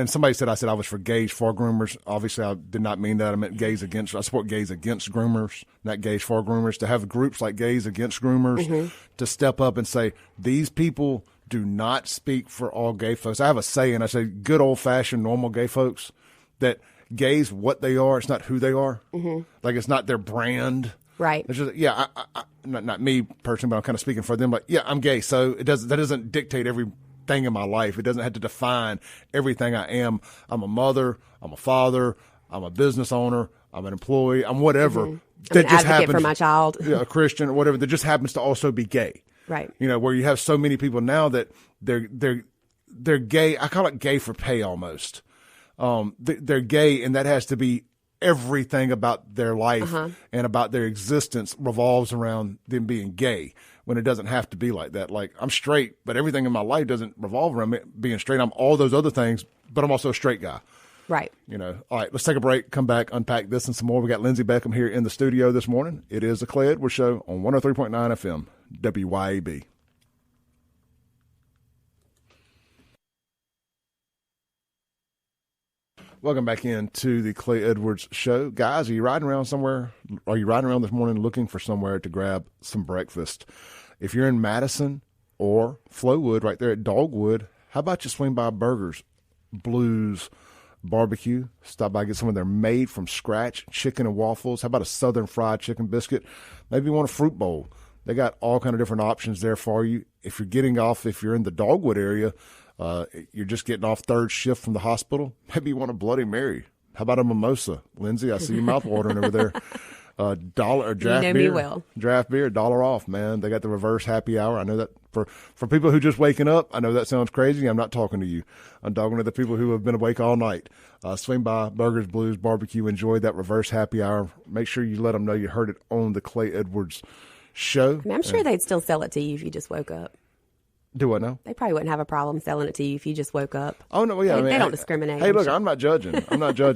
A: somebody said I was for gays for groomers. Obviously, I did not mean that. I meant gays against. I support gays against groomers, not gays for groomers. To have groups like Gays Against Groomers mm-hmm. to step up and say, these people do not speak for all gay folks. I have a saying. I say, good old fashioned normal gay folks, that gays, what they are, it's not who they are. Mm-hmm. Like, it's not their brand.
C: Right.
A: It's just, I not me personally, but I'm kind of speaking for them. Like, yeah, I'm gay, so that doesn't dictate everything in my life. It doesn't have to define everything I am. I'm a mother. I'm a father. I'm a business owner. I'm an employee. I'm whatever.
C: Mm-hmm. I'm an advocate for my child.
A: A Christian or whatever. That just happens to also be gay.
C: Right.
A: Where you have so many people now that they're gay. I call it gay for pay almost. They're gay, and that has to be everything about their life uh-huh. and about their existence revolves around them being gay, when it doesn't have to be like that. Like, I'm straight, but everything in my life doesn't revolve around me being straight. I'm all those other things, but I'm also a straight guy.
C: Right.
A: All right, let's take a break, come back, unpack this and some more. We got Lindsey BECKHAM here in the studio this morning. It is the Clay Edwards Show on 103.9 FM, WYAB. Welcome back into the Clay Edwards Show. Guys, are you riding around somewhere? Are you riding around this morning looking for somewhere to grab some breakfast? If you're in Madison or Flowood, right there at Dogwood, how about you swing by Burgers, Blues, Barbecue? Stop by, get some of their made from scratch chicken and waffles. How about a Southern fried chicken biscuit? Maybe you want a fruit bowl. They got all kind of different options there for you. If you're in the Dogwood area, you're just getting off third shift from the hospital, maybe you want a Bloody Mary. How about a mimosa? Lindsey, I see your mouth watering over there. $1 draft beer.
C: Me well.
A: Draft beer, $1 off, man. They got the reverse happy hour. I know that for people who just waking up, I know that sounds crazy. I'm not talking to you. I'm talking to the people who have been awake all night. Swing by Burgers, Blues, Barbecue. Enjoy that reverse happy hour. Make sure you let them know you heard it on the Clay Edwards Show.
C: I'm sure they'd still sell it to you if you just woke up.
A: Do what now?
C: They probably wouldn't have a problem selling it to you if you just woke up.
A: Oh, no, yeah.
C: They don't discriminate.
A: Hey, look, I'm not judging.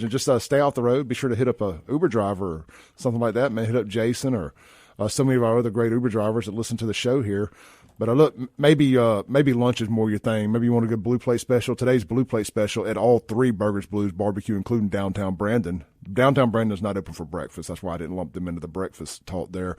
A: Just stay off the road. Be sure to hit up a Uber driver or something like that. Hit up Jason or so many of our other great Uber drivers that listen to the show here. But look, maybe lunch is more your thing. Maybe you want a good Blue Plate special. Today's Blue Plate special at all three Burgers, Blues, Barbecue, including Downtown Brandon. Downtown Brandon's not open for breakfast. That's why I didn't lump them into the breakfast talk there.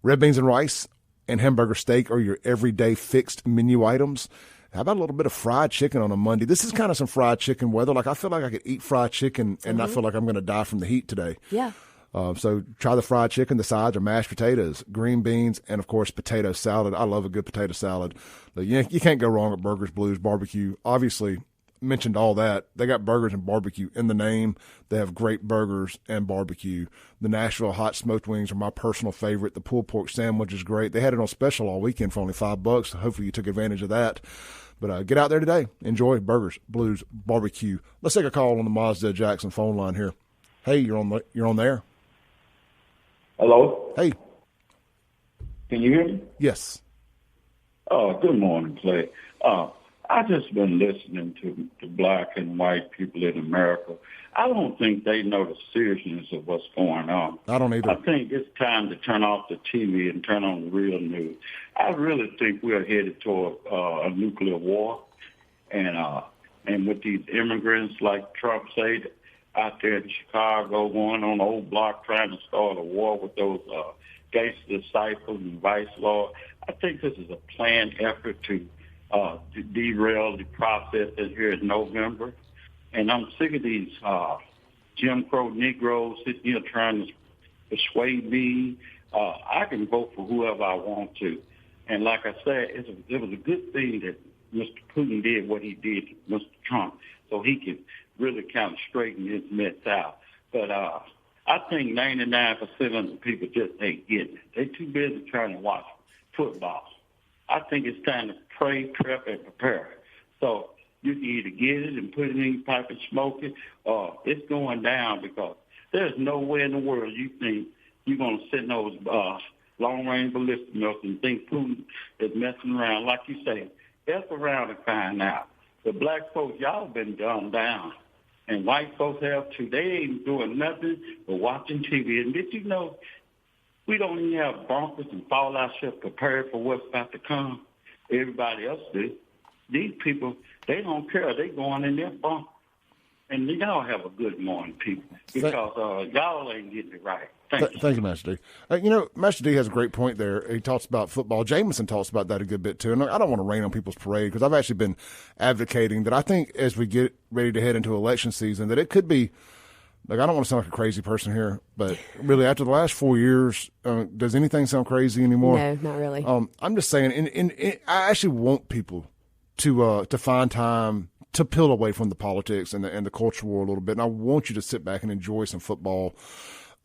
A: Red beans and rice and hamburger steak are your everyday fixed menu items. How about a little bit of fried chicken on a Monday? This is kind of some fried chicken weather. Like, I feel like I could eat fried chicken and not feel like I'm going to die from the heat today.
C: Yeah.
A: So try the fried chicken. The sides are mashed potatoes, green beans, and, of course, potato salad. I love a good potato salad. But you can't go wrong at Burgers, Blues, Barbecue. Obviously, mentioned all that. They got burgers and barbecue in the name. They have great burgers and barbecue. The Nashville hot smoked wings are my personal favorite. The pulled pork sandwich is great. They had it on special all weekend for only $5. Hopefully you took advantage of that. But get out there today. Enjoy Burgers, Blues, Barbecue. Let's take a call on the Mazda Jackson phone line here. Hey, you're on there.
F: Hello?
A: Hey.
F: Can you hear me?
A: Yes.
F: Oh, good morning, Clay. I've just been listening to the black and white people in America. I don't think they know the seriousness of what's going on.
A: I don't either.
F: I think it's time to turn off the TV and turn on the real news. I really think we're headed toward a nuclear war. And with these immigrants, like Trump said, out there in Chicago, going on the old block trying to start a war with those gangster disciples and vice lords, I think this is a planned effort to derail the process in here in November. And I'm sick of these Jim Crow Negroes sitting here trying to persuade me. I can vote for whoever I want to. And like I said, it was a good thing that Mr. Putin did what he did to Mr. Trump so he could really kind of straighten his mess out. But I think 99% of the people just ain't getting it. They're too busy trying to watch football. I think it's time to pray, prep, and prepare. So you can either get it and put it in your pipe and smoke it, or it's going down, because there's no way in the world you think you're going to sit in those long-range ballistic missiles and think Putin is messing around. Like you say, F around and find out. The black folks, y'all been dumbed down, and white folks have too. They ain't doing nothing but watching TV. And did you know we don't even have bunkers and fallout shelters prepared for what's about to come? Everybody else do. These people, they don't care. They going in their bunker. And y'all have a good morning, people, because y'all ain't getting it right.
A: Thank you, Master D. Master D has a great point there. He talks about football. Jameson talks about that a good bit, too. And I don't want to rain on people's parade, because I've actually been advocating that I think as we get ready to head into election season, that it could be, like, I don't want to sound like a crazy person here, but really after the last 4 years, does anything sound crazy anymore?
C: No, not really.
A: I'm just saying, I actually want people to find time to peel away from the politics and the culture war a little bit. And I want you to sit back and enjoy some football.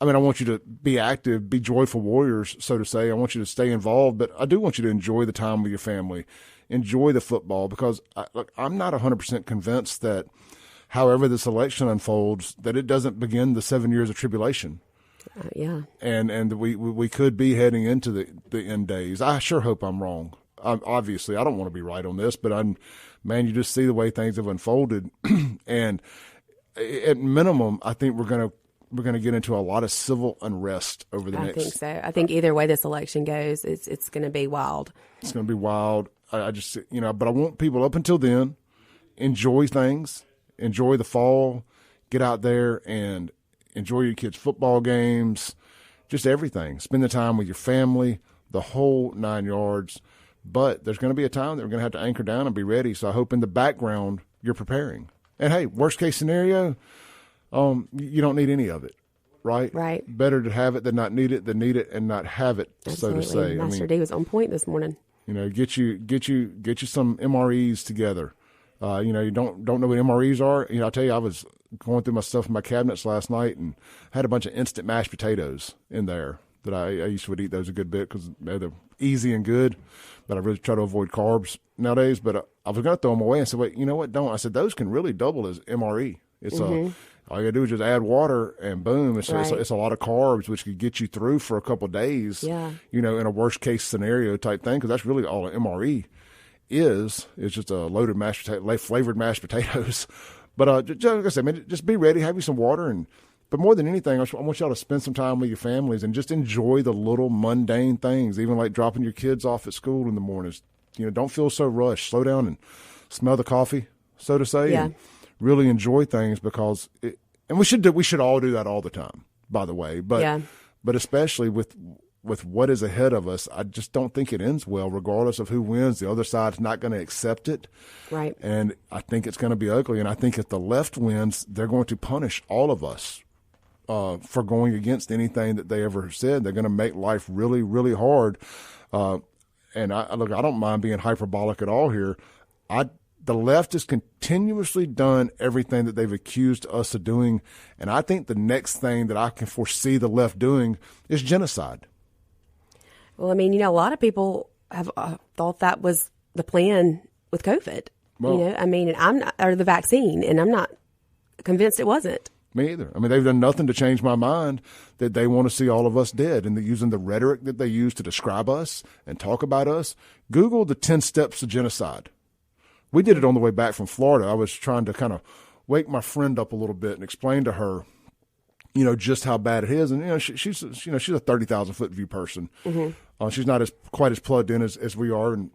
A: I mean, I want you to be active, be joyful warriors, so to say. I want you to stay involved, but I do want you to enjoy the time with your family, enjoy the football, because I'm not 100% convinced that however this election unfolds, that it doesn't begin the 7 years of tribulation.
C: Yeah.
A: And we could be heading into the end days. I sure hope I'm wrong. Obviously, I don't want to be right on this, but you just see the way things have unfolded. And at minimum, I think we're going to get into a lot of civil unrest over the next.
C: I think so. I think either way this election goes, it's going to be wild.
A: It's going to be wild. I just, but I want people up until then, enjoy things, enjoy the fall, get out there and enjoy your kids' football games, just everything. Spend the time with your family, the whole 9 yards. But there's going to be a time that we're going to have to anchor down and be ready. So I hope in the background you're preparing. And hey, worst case scenario, you don't need any of it, right?
C: Right.
A: Better to have it than not need it, than need it and not have it,
C: Absolutely.
A: so to say.
C: Master D was on point this morning.
A: Get you some MREs together. You don't know what MREs are. I'll tell you, I was going through my stuff in my cabinets last night and had a bunch of instant mashed potatoes in there that I used to eat those a good bit because they're easy and good, but I really try to avoid carbs nowadays. But I was going to throw them away and said, wait, you know what? Don't. I said, those can really double as MRE. It's all you got to do is just add water and boom. It's a lot of carbs, which could get you through for a couple of days, in a worst case scenario type thing. Cause that's really all an MRE is. It's just a loaded flavored mashed potatoes. But, just like I said, just be ready, have you some water but more than anything, I want y'all to spend some time with your families and just enjoy the little mundane things, even like dropping your kids off at school in the mornings. Don't feel so rushed. Slow down and smell the coffee, so to say, and really enjoy things because we should all do that all the time, by the way. But especially with what is ahead of us, I just don't think it ends well, regardless of who wins. The other side's not going to accept it. Right. And I think it's going to be ugly. And I think if the left wins, they're going to punish all of us for going against anything that they ever said. They're going to make life really, really hard. And I don't mind being hyperbolic at all here. The left has continuously done everything that they've accused us of doing. And I think the next thing that I can foresee the left doing is genocide.
C: Well, a lot of people have thought that was the plan with COVID, and I'm not, or the vaccine, and I'm not convinced it wasn't.
A: Me either. They've done nothing to change my mind that they want to see all of us dead. And they're using the rhetoric that they use to describe us and talk about us. Google the 10 steps to genocide. We did it on the way back from Florida. I was trying to kind of wake my friend up a little bit and explain to her, just how bad it is. And, she's a 30,000 foot view person. Mm-hmm. She's not quite as plugged in as we are. And,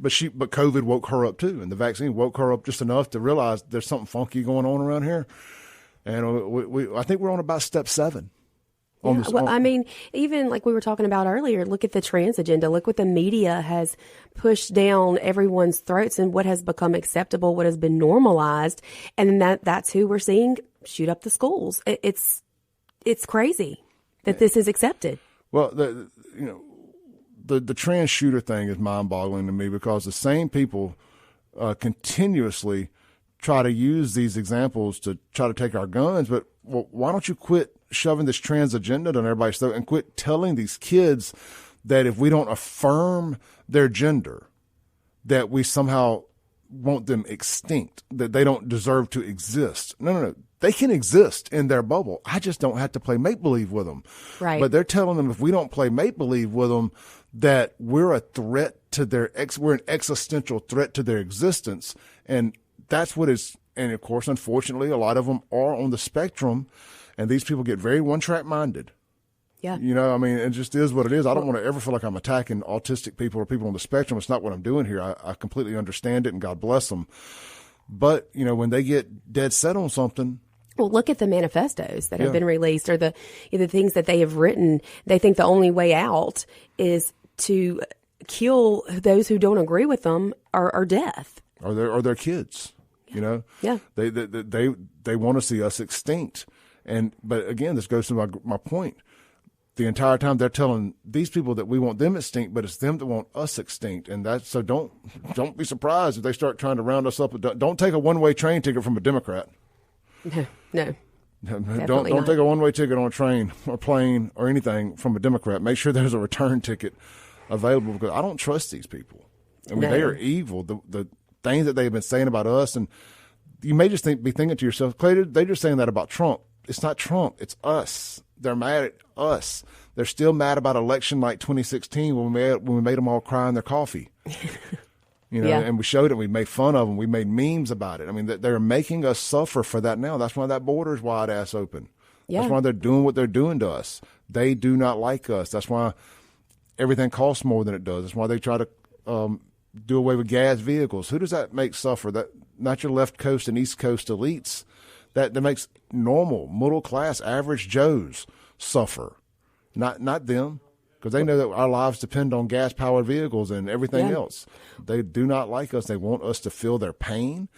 A: but COVID woke her up too. And the vaccine woke her up just enough to realize there's something funky going on around here. And I think we're on about step 7.
C: Even like we were talking about earlier, look at the trans agenda. Look what the media has pushed down everyone's throats and what has become acceptable, what has been normalized. And that's who we're seeing shoot up the schools. It's crazy that this is accepted.
A: Well, the trans shooter thing is mind-boggling to me, because the same people continuously try to use these examples to try to take our guns. But why don't you quit shoving this trans agenda down everybody's throat and quit telling these kids that if we don't affirm their gender, that we somehow want them extinct, that they don't deserve to exist. No. They can exist in their bubble. I just don't have to play make-believe with them.
C: Right.
A: But they're telling them if we don't play make-believe with them, that we're a threat to we're an existential threat to their existence. And that's what is, and of course, unfortunately, a lot of them are on the spectrum, and these people get very one-track minded.
C: Yeah.
A: It just is what it is. I don't want to ever feel like I'm attacking autistic people or people on the spectrum. It's not what I'm doing here. I completely understand it, and God bless them. But, when they get dead set on something.
C: Well, look at the manifestos that have been released, or the things that they have written. They think the only way out is to kill those who don't agree with them, or death.
A: Or their kids, Yeah. They want to see us extinct. But again, this goes to my point. The entire time they're telling these people that we want them extinct, but it's them that want us extinct. And so don't be surprised if they start trying to round us up. Don't take a one-way train ticket from a Democrat.
C: No.
A: Don't take a one-way ticket on a train or plane or anything from a Democrat. Make sure there's a return ticket available, because I don't trust these people. They are evil. The things that they've been saying about us, and you may just be thinking to yourself, Clay, they're just saying that about Trump. It's not Trump. It's us. They're mad at us. They're still mad about election like 2016 when we made them all cry in their coffee. And we showed it. We made fun of them. We made memes about it. They're making us suffer for that now. That's why that border is wide ass open. Yeah. That's why they're doing what they're doing to us. They do not like us. That's why everything costs more than it does. That's why they try to do away with gas vehicles. Who does that make suffer? That not your left coast and east coast elites. That makes normal, middle class, average Joes suffer. Not them, because they know that our lives depend on gas powered vehicles and everything else. They do not like us. They want us to feel their pain.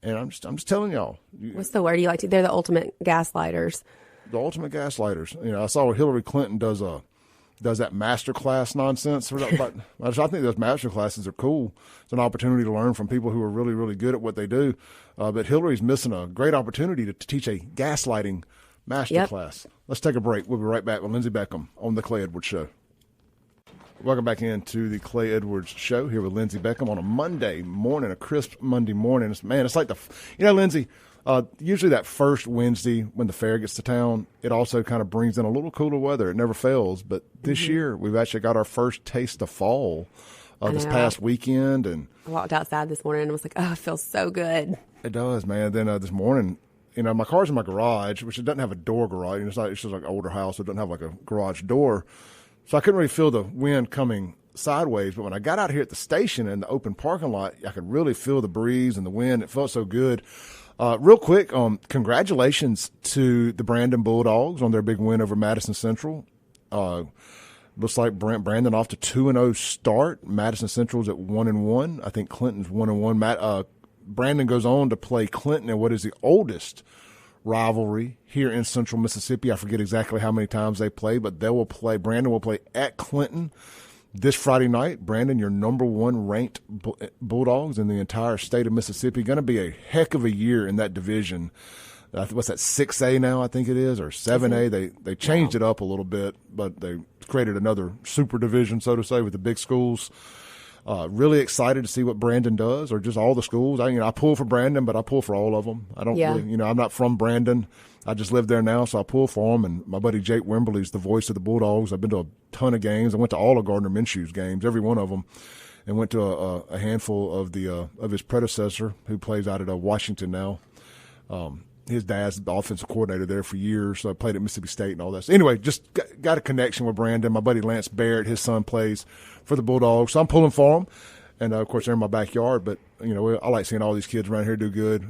A: And I'm just telling y'all.
C: What's the word you like to? They're the ultimate gaslighters.
A: The ultimate gaslighters. I saw what Hillary Clinton does that master class nonsense. I think those master classes are cool. It's an opportunity to learn from people who are really, really good at what they do. But Hillary's missing a great opportunity to teach a gaslighting master class. Let's take a break. We'll be right back with Lindsey BECKHAM on The Clay Edwards Show. Welcome back into The Clay Edwards Show here with Lindsey BECKHAM on a Monday morning, a crisp Monday morning. It's like Lindsey, usually that first Wednesday when the fair gets to town, it also kind of brings in a little cooler weather. It never fails. But this year, we've actually got our first taste of fall this past weekend. And
C: I walked outside this morning and I was like, oh, it feels so good.
A: It does, man. Then this morning, my car's in my garage, which it doesn't have a door garage. It's just like an older house, so it doesn't have like a garage door. So I couldn't really feel the wind coming sideways. But when I got out here at the station in the open parking lot, I could really feel the breeze and the wind. It felt so good. Real quick, congratulations to the Brandon Bulldogs on their big win over Madison Central. Looks like Brandon off to 2-0 start. Madison Central's at 1-1. I think Clinton's 1-1. Brandon goes on to play Clinton in what is the oldest rivalry here in Central Mississippi. I forget exactly how many times they play, but Brandon will play at Clinton this Friday night. Brandon, your number one ranked Bulldogs in the entire state of Mississippi. Going to be a heck of a year in that division. What's that, 6A now, I think it is, or 7A? They changed it up a little bit, but they created another super division, so to say, with the big schools. Really excited to see what Brandon does, or just all the schools. I pull for Brandon, but I pull for all of them. I don't really, I'm not from Brandon. I just live there now, so I pull for them. And my buddy Jake Wimberly's the voice of the Bulldogs. I've been to a ton of games. I went to all of Gardner Minshew's games, every one of them. and went to a handful of of his predecessor, who plays out at Washington now. His dad's the offensive coordinator there for years, so I played at Mississippi State and all that. So anyway, just got a connection with Brandon. My buddy Lance Barrett, his son, plays for the Bulldogs, so I'm pulling for him. And, of course, they're in my backyard, but, I like seeing all these kids around here do good.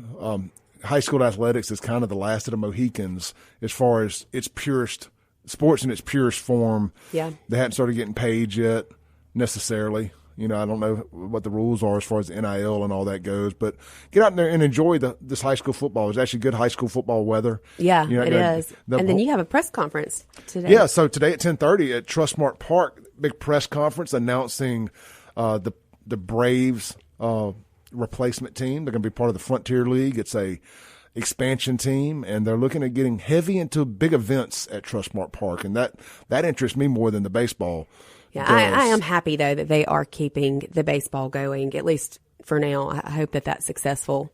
A: High school athletics is kind of the last of the Mohicans as far as its purest – sports in its purest form.
C: Yeah.
A: They hadn't started getting paid yet necessarily. I don't know what the rules are as far as the NIL and all that goes, but get out there and enjoy this high school football. It's actually good high school football weather.
C: Yeah, it is. And then you have a press conference today.
A: Yeah, so today at 10:30 at Trustmark Park, big press conference announcing the Braves replacement team. They're going to be part of the Frontier League. It's a expansion team, and they're looking at getting heavy into big events at Trustmark Park, and that interests me more than the baseball.
C: Yeah, I am happy, though, that they are keeping the baseball going, at least for now. I hope that that's successful.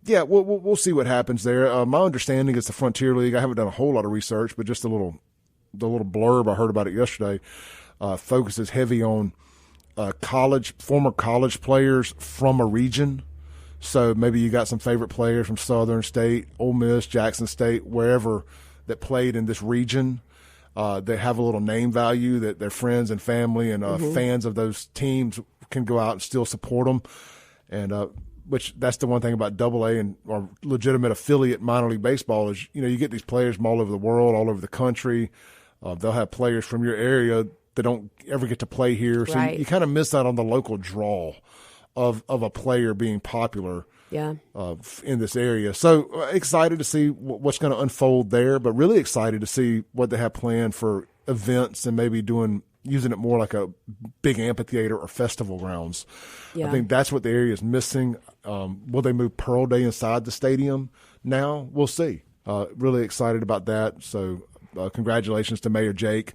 A: Yeah, we'll see what happens there. My understanding is the Frontier League, I haven't done a whole lot of research, but just the little blurb I heard about it yesterday, focuses heavy on former college players from a region. So maybe you got some favorite players from Southern State, Ole Miss, Jackson State, wherever, that played in this region. They have a little name value that their friends and family and fans of those teams can go out and still support them. And which that's the one thing about AA or legitimate affiliate minor league baseball is, you get these players from all over the world, all over the country. They'll have players from your area that don't ever get to play here. So
C: right.
A: you kind of miss out on the local draw of a player being popular in this area. So excited to see what's going to unfold there, but really excited to see what they have planned for events and maybe using it more like a big amphitheater or festival grounds. Yeah. I think that's what the area is missing. Will they move Pearl Day inside the stadium now? We'll see. Really excited about that. So congratulations to Mayor Jake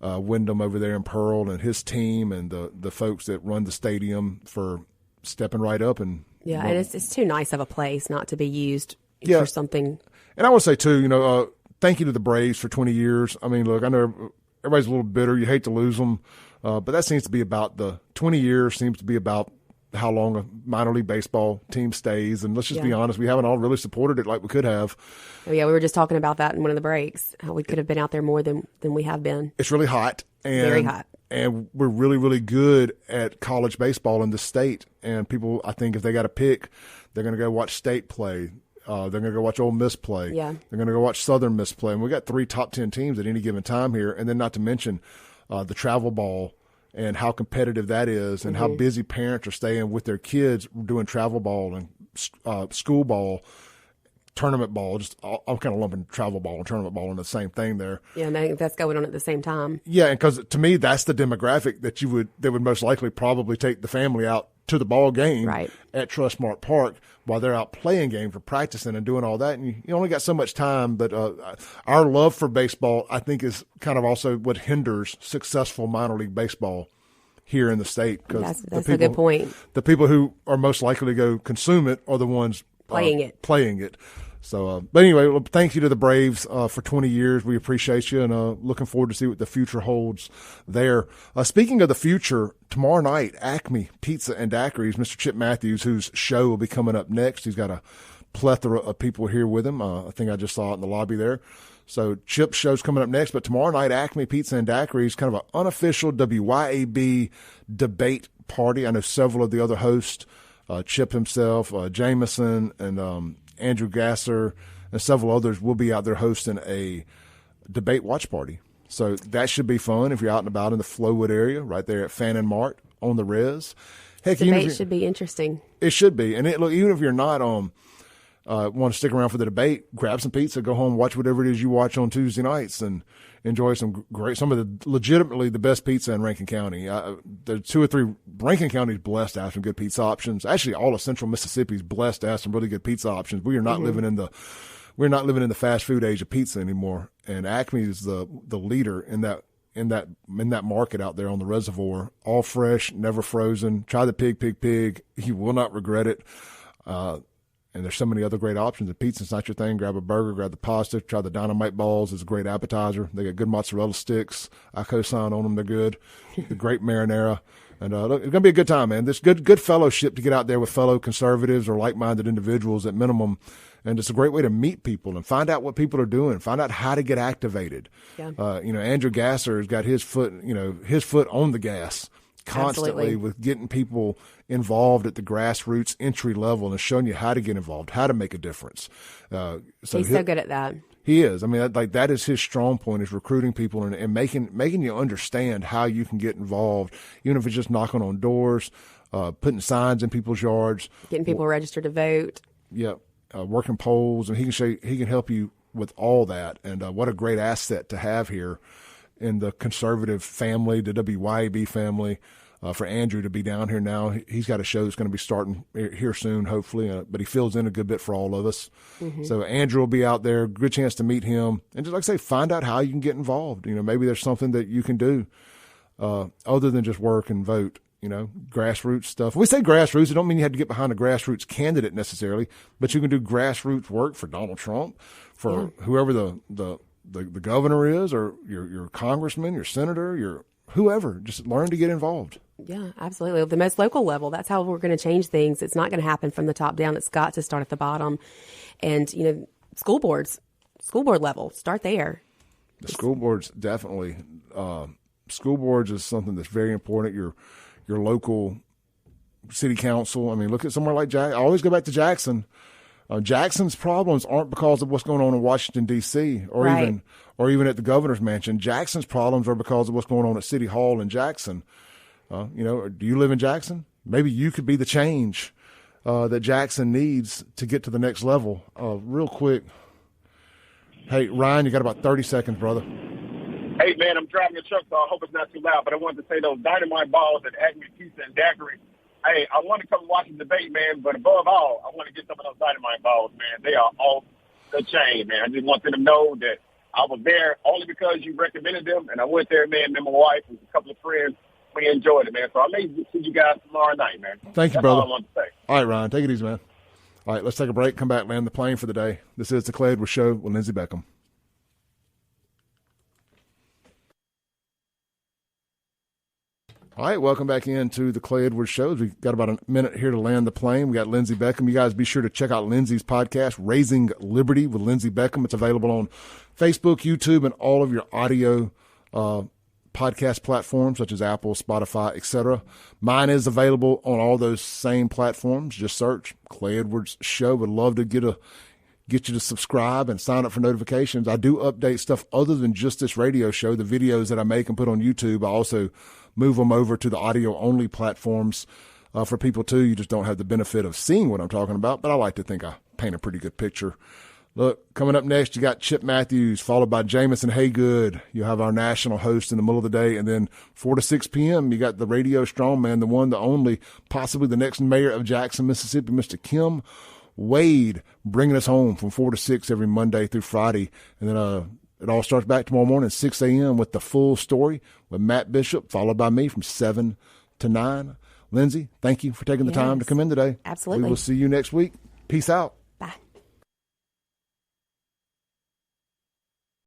A: Wyndham over there in Pearl and his team and the folks that run the stadium for stepping right up. And
C: and it's too nice of a place not to be used for something.
A: And I would say, too, thank you to the Braves for 20 years. I mean, look, I know everybody's a little bitter. You hate to lose them. But that seems to be about 20 years seems to be about how long a minor league baseball team stays. And let's just be honest, we haven't all really supported it like we could have.
C: Oh, yeah, we were just talking about that in one of the breaks, how we could have been out there more than we have been.
A: It's really hot.
C: Very hot.
A: And we're really, really good at college baseball in the state. And people, I think, if they got to pick, they're going to go watch State play. They're going to go watch Ole Miss play.
C: Yeah.
A: They're going to go watch Southern Miss play. And we got 3 top 10 teams at any given time here. And then not to mention the travel ball and how competitive that is and how busy parents are staying with their kids doing travel ball and school ball, tournament ball. I'm kind of lumping travel ball and tournament ball in the same thing there.
C: Yeah, and I think that's going on at the same time.
A: Yeah, and because to me, that's the demographic that would most likely probably take the family out to the ball game at Trustmark Park while they're out playing games or practicing and doing all that. And you only got so much time, but our love for baseball, I think, is kind of also what hinders successful minor league baseball here in the state.
C: That's a good point.
A: The people who are most likely to go consume it are the ones
C: playing
A: it. So, but anyway, thank you to the Braves for 20 years. We appreciate you and looking forward to see what the future holds there. Speaking of the future, tomorrow night, Acme Pizza and Daiquiris, Mr. Chip Matthews, whose show will be coming up next. He's got a plethora of people here with him. I think I just saw it in the lobby there. So Chip's show's coming up next, but tomorrow night, Acme Pizza and Daiquiris, kind of an unofficial WYAB debate party. I know several of the other hosts, Chip himself, Jameson, and Andrew Gasser, and several others will be out there hosting a debate watch party. So that should be fun if you're out and about in the Flowood area, right there at Fannin Mart on the res. Heck,
C: debate should be interesting.
A: It should be. And look, even if you're not want to stick around for the debate, grab some pizza, go home, watch whatever it is you watch on Tuesday nights, and enjoy some of the legitimately the best pizza in Rankin County. The 2 or 3 Rankin County's blessed to have some good pizza options. Actually, all of Central Mississippi is blessed to have some really good pizza options. We are not living in the fast food age of pizza anymore. And Acme is the leader in that market out there on the reservoir. All fresh, never frozen. Try the pig. You will not regret it. And there's so many other great options. If pizza's not your thing, grab a burger, grab the pasta, try the dynamite balls. It's a great appetizer. They got good mozzarella sticks. I co-sign on them. They're good. The great marinara. And look, it's going to be a good time, man. This good fellowship to get out there with fellow conservatives or like-minded individuals at minimum. And it's a great way to meet people and find out what people are doing, find out how to get activated.
C: Yeah.
A: Andrew Gasser has got his foot on the gas constantly. Absolutely. With getting people involved at the grassroots entry level and showing you how to get involved, how to make a difference.
C: He's so good at that.
A: He is. I mean, that is his strong point, is recruiting people and making you understand how you can get involved, even if it's just knocking on doors, putting signs in people's yards,
C: getting people registered to vote.
A: Yeah. Working polls, and he can help you with all that. And what a great asset to have here in the conservative family, the WYAB family. For Andrew to be down here now, he's got a show that's going to be starting here soon, hopefully. But he fills in a good bit for all of us. Mm-hmm. So Andrew will be out there. Good chance to meet him, and just like I say, find out how you can get involved. Maybe there's something that you can do other than just work and vote. Grassroots stuff. When we say grassroots, it don't mean you have to get behind a grassroots candidate necessarily, but you can do grassroots work for Donald Trump, for whoever the governor is, or your congressman, your senator, your whoever. Just learn to get involved.
C: Yeah, absolutely. At the most local level, that's how we're going to change things. It's not going to happen from the top down. It's got to start at the bottom. And, school board level, start there.
A: The school boards, definitely. School boards is something that's very important. Your local city council. I mean, look at somewhere like I always go back to Jackson. Jackson's problems aren't because of what's going on in Washington, D.C. or even at the governor's mansion. Jackson's problems are because of what's going on at City Hall in Jackson. Do you live in Jackson? Maybe you could be the change that Jackson needs to get to the next level. Real quick. Hey, Ryan, you got about 30 seconds, brother.
G: Hey, man, I'm driving a truck, so I hope it's not too loud, but I wanted to say those dynamite balls at Acme, Pizza, and Daiquiri. Hey, I want to come watch the debate, man, but above all, I want to get some of those dynamite balls, man. They are off the chain, man. I just want them to know that I was there only because you recommended them, and I went there, man, and my wife and a couple of friends. We enjoyed it, man. So I may see you guys tomorrow night, man.
A: Thank you, brother.
G: That's all I want to say.
A: All right, Ryan, take it easy, man. All right, let's take a break, come back, land the plane for the day. This is the Clay Edwards Show with Lindsey Beckham. All right, welcome back into the Clay Edwards Show. We've got about a minute here to land the plane. We got Lindsey Beckham. You guys be sure to check out Lindsey's podcast, Raising Liberty with Lindsey Beckham. It's available on Facebook, YouTube, and all of your audio podcast platforms such as Apple, Spotify, etc. Mine is available on all those same platforms. Just search Clay Edwards Show. Would love to get you to subscribe and sign up for notifications. I do update stuff other than just this radio show. The videos that I make and put on YouTube, I also move them over to the audio-only platforms for people, too. You just don't have the benefit of seeing what I'm talking about, but I like to think I paint a pretty good picture. Look, coming up next, you got Chip Matthews, followed by Jamison Haygood. You'll have our national host in the middle of the day, and then 4 to 6 p.m., you got the radio strongman, the one, the only, possibly the next mayor of Jackson, Mississippi, Mr. Kim Wade, bringing us home from 4 to 6 every Monday through Friday. And then it all starts back tomorrow morning, 6 a.m. with the full story with Matt Bishop, followed by me from 7 to 9. Lindsey, thank you for taking the time to come in today.
C: Absolutely.
A: We will see you next week. Peace out.